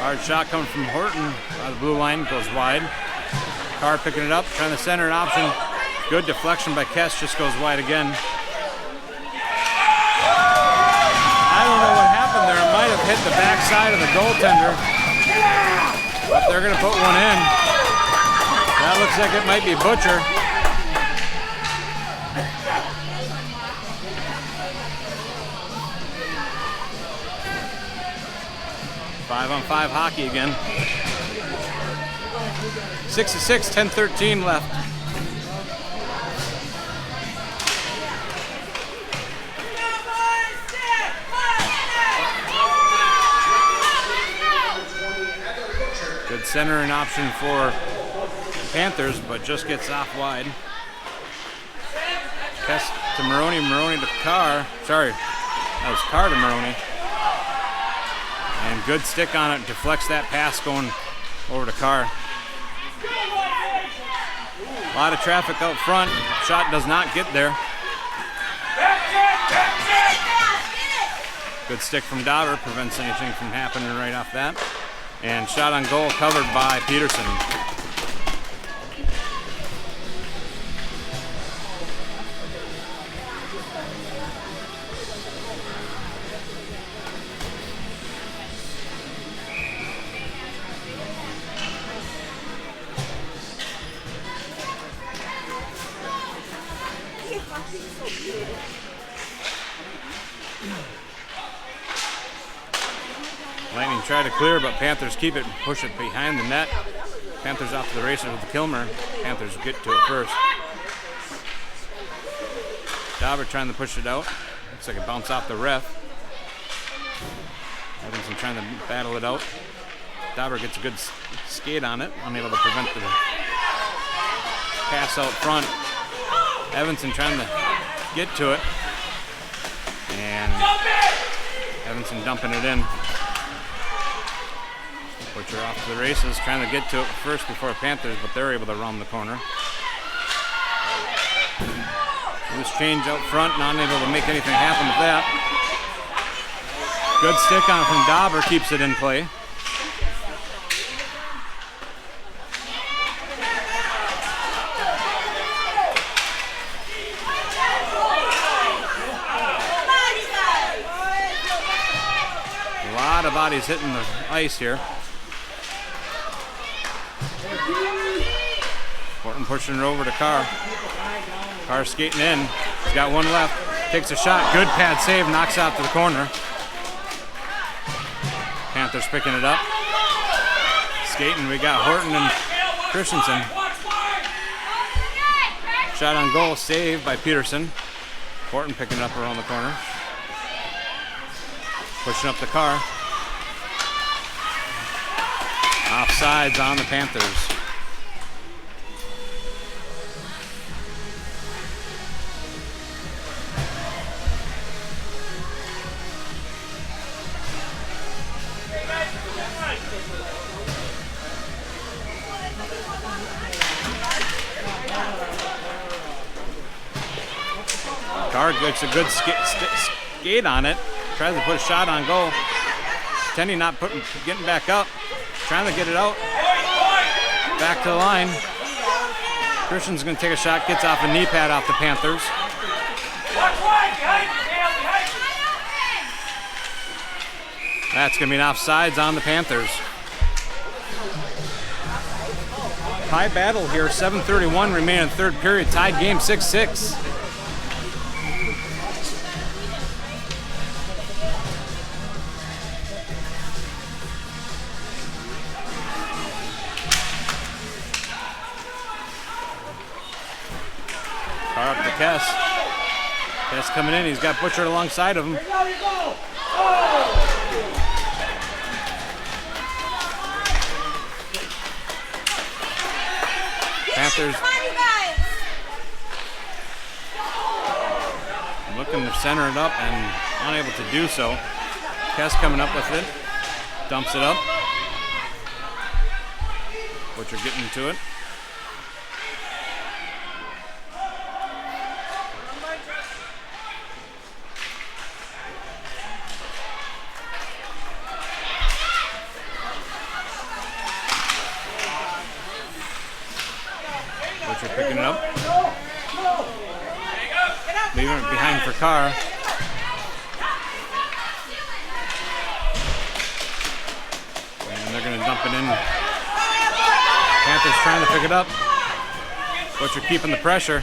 Hard shot coming from Horton out of the blue line, goes wide. Carr picking it up, trying to center an option. Good deflection by Kes, just goes wide again. I don't know what happened there. It might have hit the backside of the goaltender. But they're going to put one in. That looks like it might be Butcher. Five-on-five hockey again. 6-6, 10-13 left. Good centering option for the Panthers, but just gets off wide. Kes to Moroni, Moroni to Carr. Sorry, that was Carr to Moroni. And good stick on it, deflects that pass going over to Carr. A lot of traffic out front. Shot does not get there. Good stick from Dauber, prevents anything from happening right off that. And shot on goal covered by Peterson. Lightning try to clear, but Panthers keep it and push it behind the net. Panthers off to the races with the Kilmer. Panthers get to it first. Dauber trying to push it out. Looks like it bounced off the ref. Evanson trying to battle it out. Dauber gets a good skate on it, unable to prevent the pass out front. Evanson trying to get to it. And Evanson dumping it in. Butcher off to the races, trying to get to it first before the Panthers, but they're able to round the corner. Loose change out front, not able to make anything happen with that. Good stick on it from Dauber, keeps it in play. A lot of bodies hitting the ice here. Horton pushing it over to Carr. Carr skating in. He's got one left. Takes a shot. Good pad save. Knocks out to the corner. Panthers picking it up. Skating. We got Horton and Christenson. Shot on goal. Saved by Peterson. Horton picking it up around the corner. Pushing up the Carr. Offsides on the Panthers. Carr gets a good skate on it. Tries to put a shot on goal. Tenny not getting back up. Trying to get it out. Back to the line. Christian's going to take a shot. Gets off a knee pad off the Panthers. That's going to be an offsides on the Panthers. High battle here. 7:31 remaining in the third period. Tied game 6-6. Carr up to Kes. Kes coming in. He's got Butcher alongside of him. Panthers looking to center it up and unable to do so. Kes coming up with it. Dumps it up. Butcher getting to it. Picking it up. Leaving it behind for Carr. And they're going to dump it in. Panthers trying to pick it up. Butcher keeping the pressure.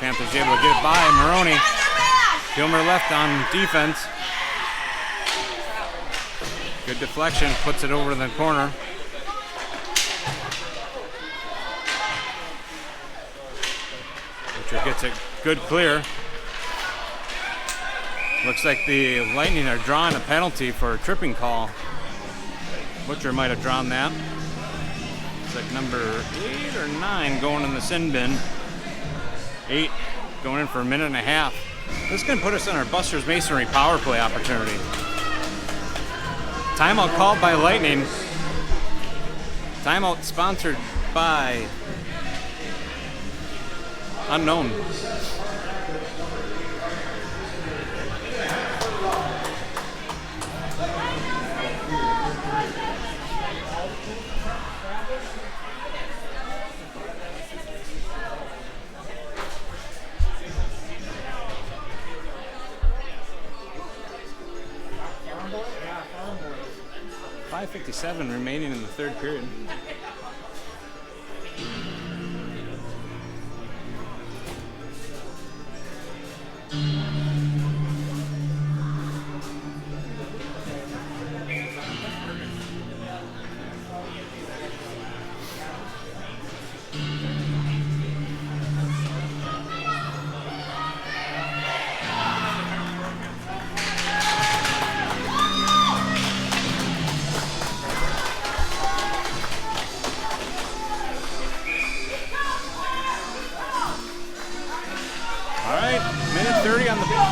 Panthers able to get it by Moroni. Kilmer left on defense. Good deflection, puts it over the corner. Butcher gets it good clear. Looks like the Lightning are drawing a penalty for a tripping call. Butcher might have drawn that. It's like number 8 or 9 going in the sin bin. 8 going in for a minute and a half. This is going to put us in our Buster's Masonry power play opportunity. Timeout called by Lightning. Timeout sponsored by unknown. 5:57 remaining in the third period.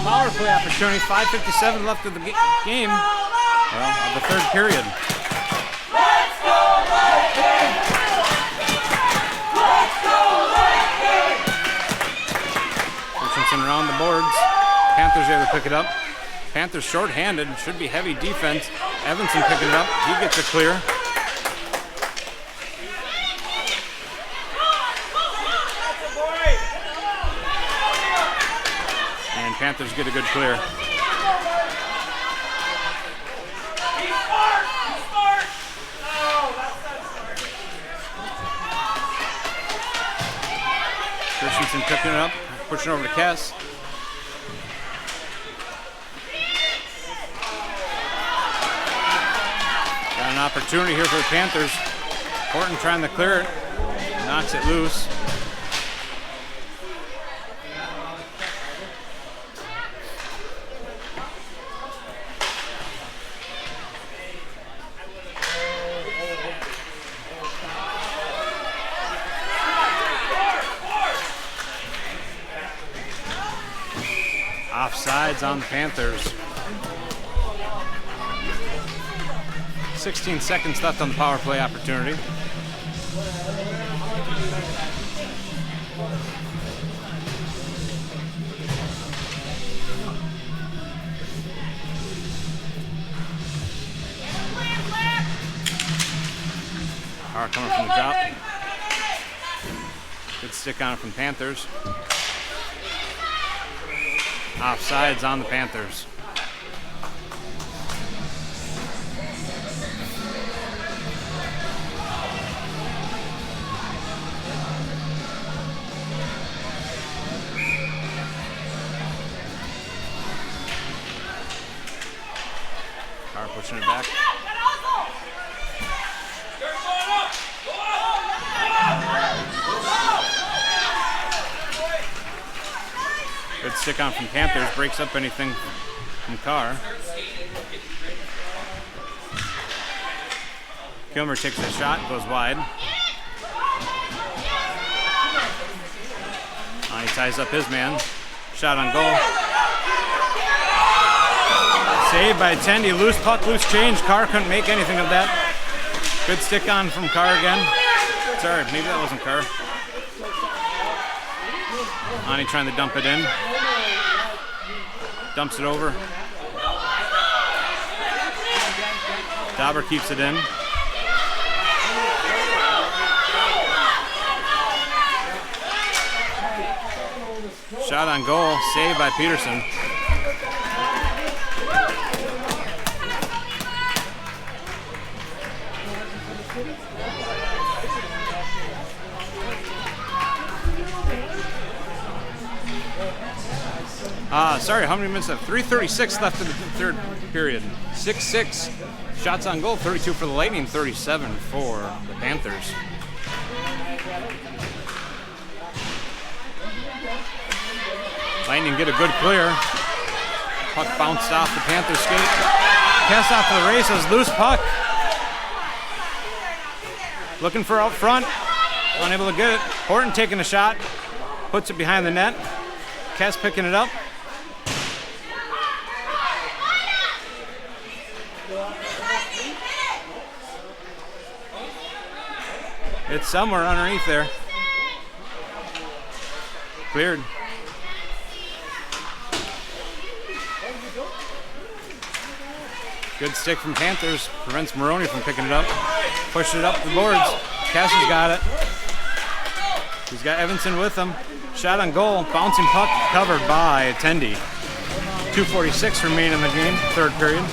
Power play opportunity, 5:57 left of the game, well, of the third period. Let's go Lightning! Let's go Lightning! Christenson around the boards. Panthers able to pick it up. Panthers short-handed, should be heavy defense. Evanson picking it up, he gets it clear. Panthers get a good clear. Christenson picking it up, pushing over to Kes. Got an opportunity here for the Panthers. Horton trying to clear it, knocks it loose. Offsides on the Panthers. 16 seconds left on the power play opportunity. Carr coming from the drop. Good stick on it from Panthers. Offsides on the Panthers. Carr pushing it back. Good stick on from Panthers, breaks up anything from Carr. Kilmer takes a shot, goes wide. He ties up his man. Shot on goal. Saved by Attendee. Loose puck, loose change. Carr couldn't make anything of that. Good stick on from Carr again. Sorry, maybe that wasn't Carr. Ani trying to dump it in. Dumps it over. Dauber keeps it in. Shot on goal, saved by Peterson. Sorry, how many minutes left? 3:36 left in the third period. 6-6 shots on goal, 32 for the Lightning, 37 for the Panthers. Lightning get a good clear. Puck bounced off the Panthers' skate. Kes off to the races, loose puck. Looking for out front, unable to get it. Horton taking a shot, puts it behind the net. Kes picking it up. It's somewhere underneath there. Cleared. Good stick from Panthers. Prevents Moroni from picking it up. Pushed it up the boards. Kes has got it. He's got Evanson with him. Shot on goal. Bouncing puck covered by Attendee. 2:46 remaining in the game. Third period.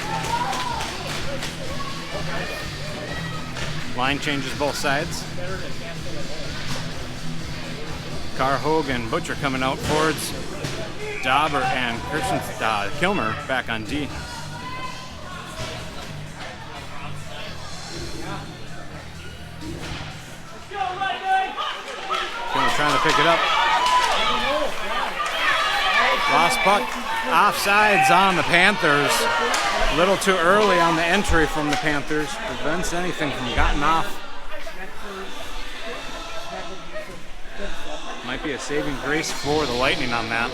Line changes both sides. Carr, Hogan, Butcher coming out forwards. Dauber and Christenson, Kilmer back on D. Kilmer trying to pick it up. Lost puck. Offsides on the Panthers. A little too early on the entry from the Panthers. Prevents anything from getting off. Might be a saving grace for the Lightning on that.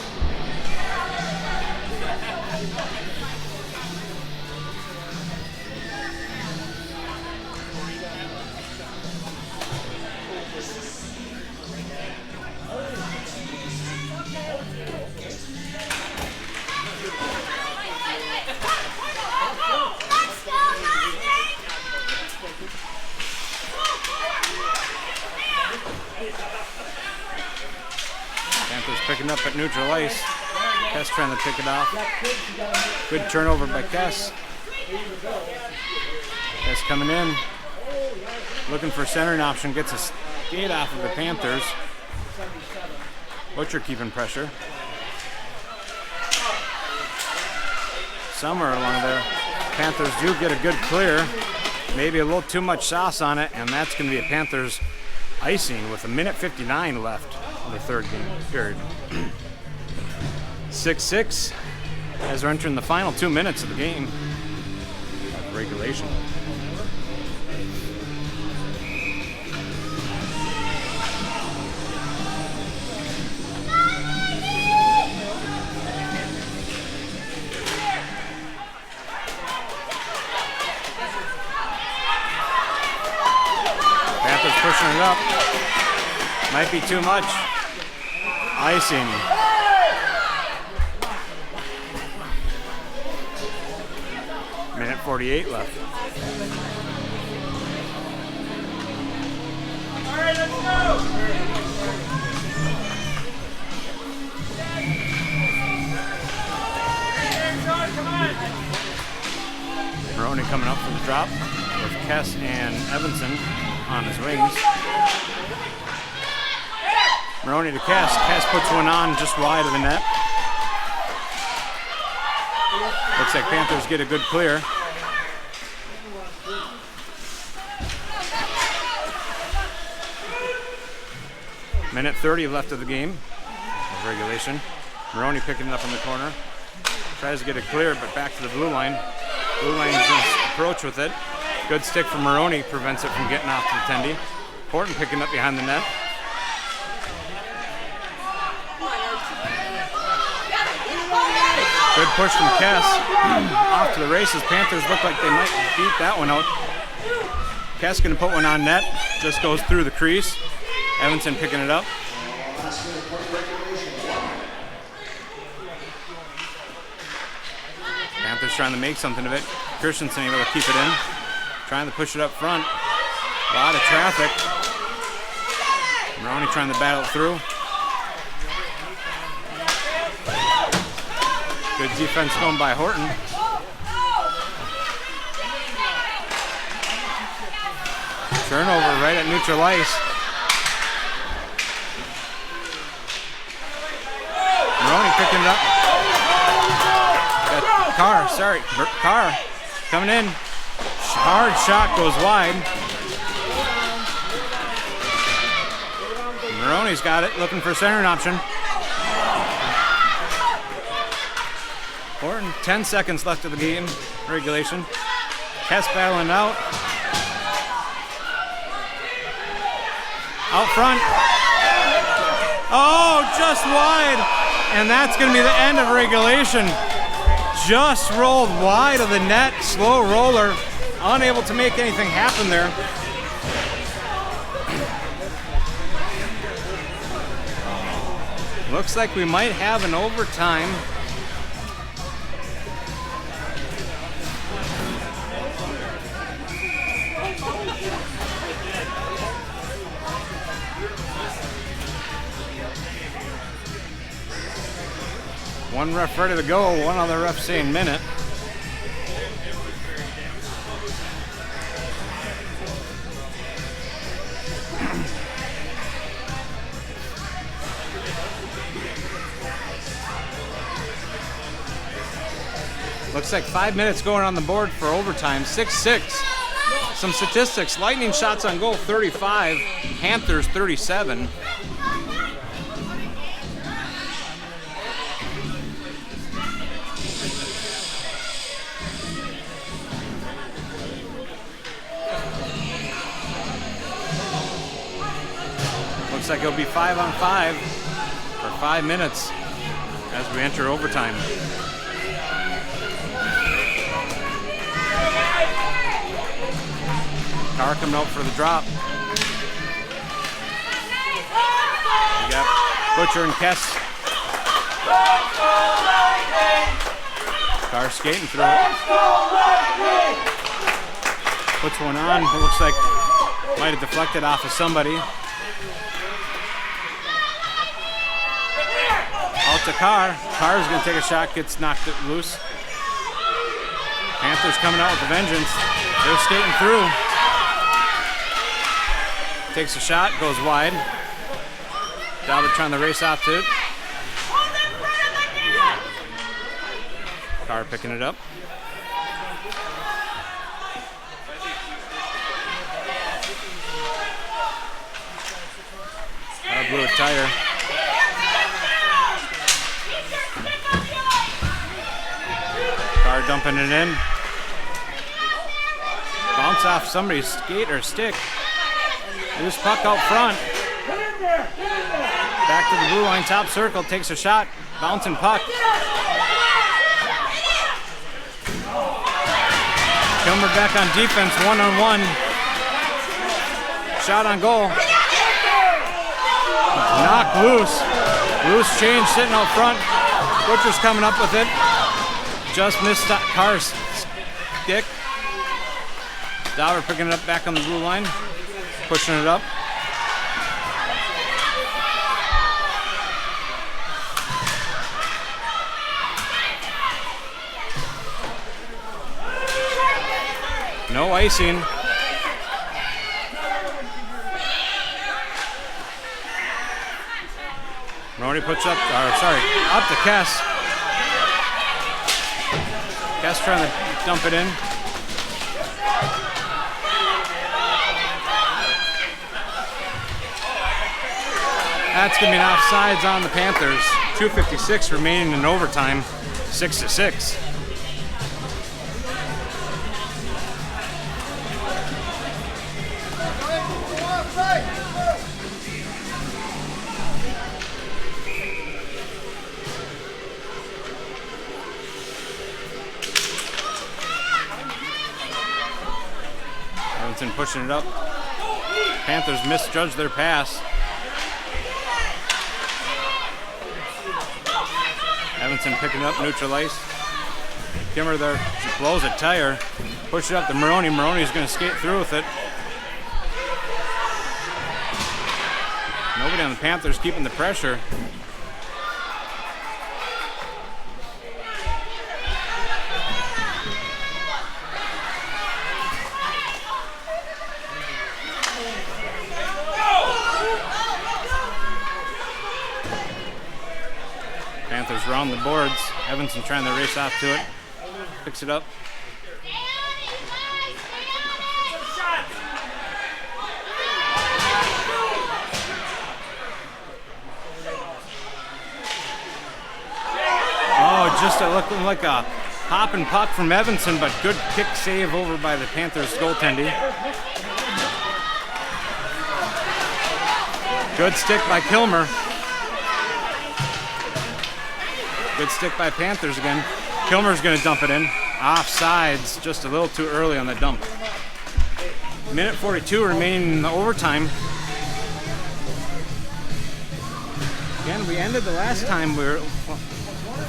Panthers picking up at neutral ice. Kes trying to pick it off. Good turnover by Kes. Kes coming in. Looking for centering option. Gets a skate off of the Panthers. Butcher keeping pressure. Somewhere along there. Panthers do get a good clear. Maybe a little too much sauce on it, and that's going to be a Panthers icing with 1:59 left in the third game period. 6-6 as we're entering the final 2 minutes of the game of regulation. Panthers pushing it up. Might be too much. Icing. Minute 48 left. All right, let's go. Come on. Moroni coming up for the drop with Kes and Evanson on his wings. Moroni to Kes. Kes puts one on just wide of the net. Looks like Panthers get a good clear. Minute 30 left of the game of regulation. Moroni picking it up in the corner. Tries to get it clear, but back to the blue line. Blue line's going to approach with it. Good stick from Moroni prevents it from getting off to the tendy. Horton picking up behind the net. Good push from Kes. Off to the races. Panthers look like they might beat that one out. Kes going to put one on net. Just goes through the crease. Evanson picking it up. Panthers trying to make something of it. Christenson able to keep it in. Trying to push it up front. A lot of traffic. Moroni trying to battle it through. Good defense going by Horton. Turnover right at neutral ice. Moroni picking it up. Got Carr, sorry. Carr coming in. Hard shot goes wide. Moroni's got it, looking for centering option. Horton, 10 seconds left of the game, regulation. Kes battling out. Out front. Oh, just wide. And that's going to be the end of regulation. Just rolled wide of the net, slow roller. Unable to make anything happen there. Looks like we might have an overtime. One ref ready to go, one other ref saying minute. Looks like 5 minutes going on the board for overtime, 6-6. Some statistics, Lightning shots on goal, 35. Panthers, 37. Looks like it'll be 5-on-5 for 5 minutes as we enter overtime. Carr coming out for the drop. We got Butcher and Kes. Carr skating through it. Puts one on. It looks like might have deflected off of somebody. Out to Carr. Carr's going to take a shot, gets knocked loose. Panthers coming out with a vengeance. They're skating through. Takes a shot, goes wide. Dauber trying to race out to it. Carr picking it up. Carr blew a tire. Carr dumping it in. Bounce off somebody's skate or stick. Loose puck out front. Back to the blue line, top circle, takes a shot. Bouncing puck. Kilmer back on defense, one-on-one. Shot on goal. Knocked loose. Loose change sitting out front. Butcher's coming up with it. Just missed Carr's stick. Dauber picking it up back on the blue line. Pushing it up. No icing. Moroni puts up, up to Kes. Kes trying to dump it in. That's going to be an offsides on the Panthers. 2:56 remaining in overtime, 6-6. Evanson pushing it up. Panthers misjudged their pass. Evanson picking up, neutral ice. Kilmer there blows a tire. Push it up to Moroni. Moroni's going to skate through with it. Nobody on the Panthers keeping the pressure. Panthers round the boards. Evanson trying to race off to it. Picks it up. Oh, just looking like a hopping puck from Evanson, but good kick save over by the Panthers goaltending. Good stick by Kilmer. Good stick by Panthers again. Kilmer's going to dump it in. Offsides, just a little too early on the dump. Minute 42 remaining in the overtime. Again, we ended the last time we were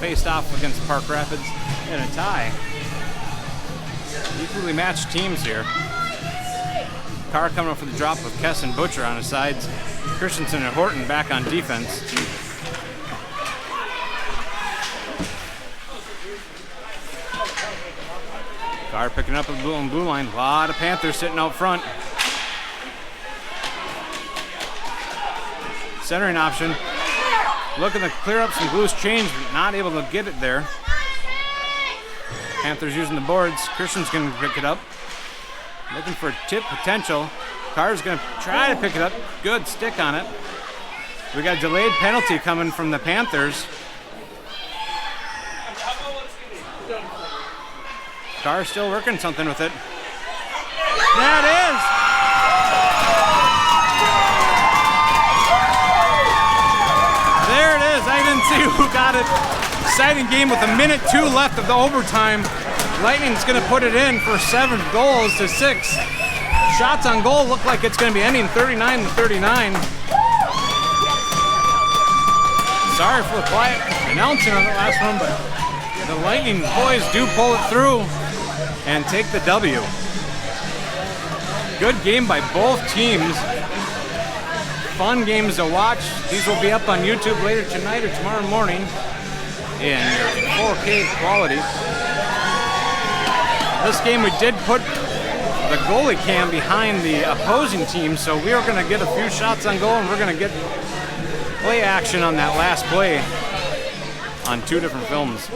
faced off against Park Rapids in a tie. Equally matched teams here. Carr coming up for the drop with Kes and Butcher on his sides. Christenson and Horton back on defense. Carr picking up the blue line. A lot of Panthers sitting out front. Centering option. Looking to clear up some loose change, but not able to get it there. Panthers using the boards. Christian's going to pick it up. Looking for a tip potential. Carr's going to try to pick it up. Good stick on it. We got a delayed penalty coming from the Panthers. Carr still working something with it. That is! There it is. I didn't see who got it. Exciting game with 1:02 left of the overtime. Lightning's going to put it in for 7 goals to 6. Shots on goal look like it's going to be ending 39-39. Sorry for the quiet announcing on the last one, but the Lightning boys do pull it through and take the W. Good game by both teams. Fun games to watch. These will be up on YouTube later tonight or tomorrow morning in 4K quality. This game we did put the goalie cam behind the opposing team, so we are going to get a few shots on goal and we're going to get play action on that last play on 2 different films.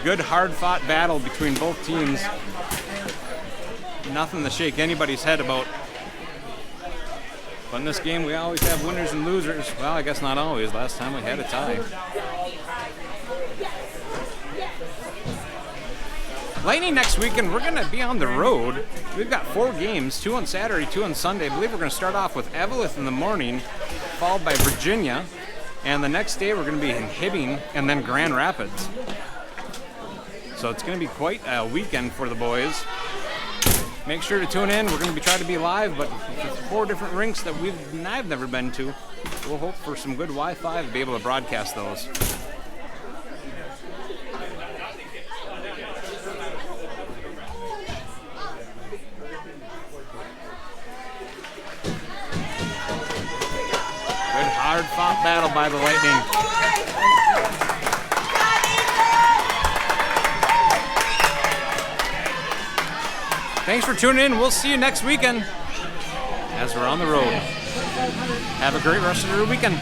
Good hard-fought battle between both teams. Nothing to shake anybody's head about. But in this game, we always have winners and losers. Well, I guess not always. Last time we had a tie. Lightning next weekend, we're going to be on the road. We've got 4 games, 2 on Saturday, 2 on Sunday. I believe we're going to start off with Evelyn in the morning, followed by Virginia. And the next day, we're going to be in Hibbing and then Grand Rapids. So it's going to be quite a weekend for the boys. Make sure to tune in. We're going to be trying to be live, but with 4 different rinks that I've never been to, we'll hope for some good Wi-Fi to be able to broadcast those. Good hard-fought battle by the Lightning. Thanks for tuning in. We'll see you next weekend as we're on the road. Have a great rest of your weekend.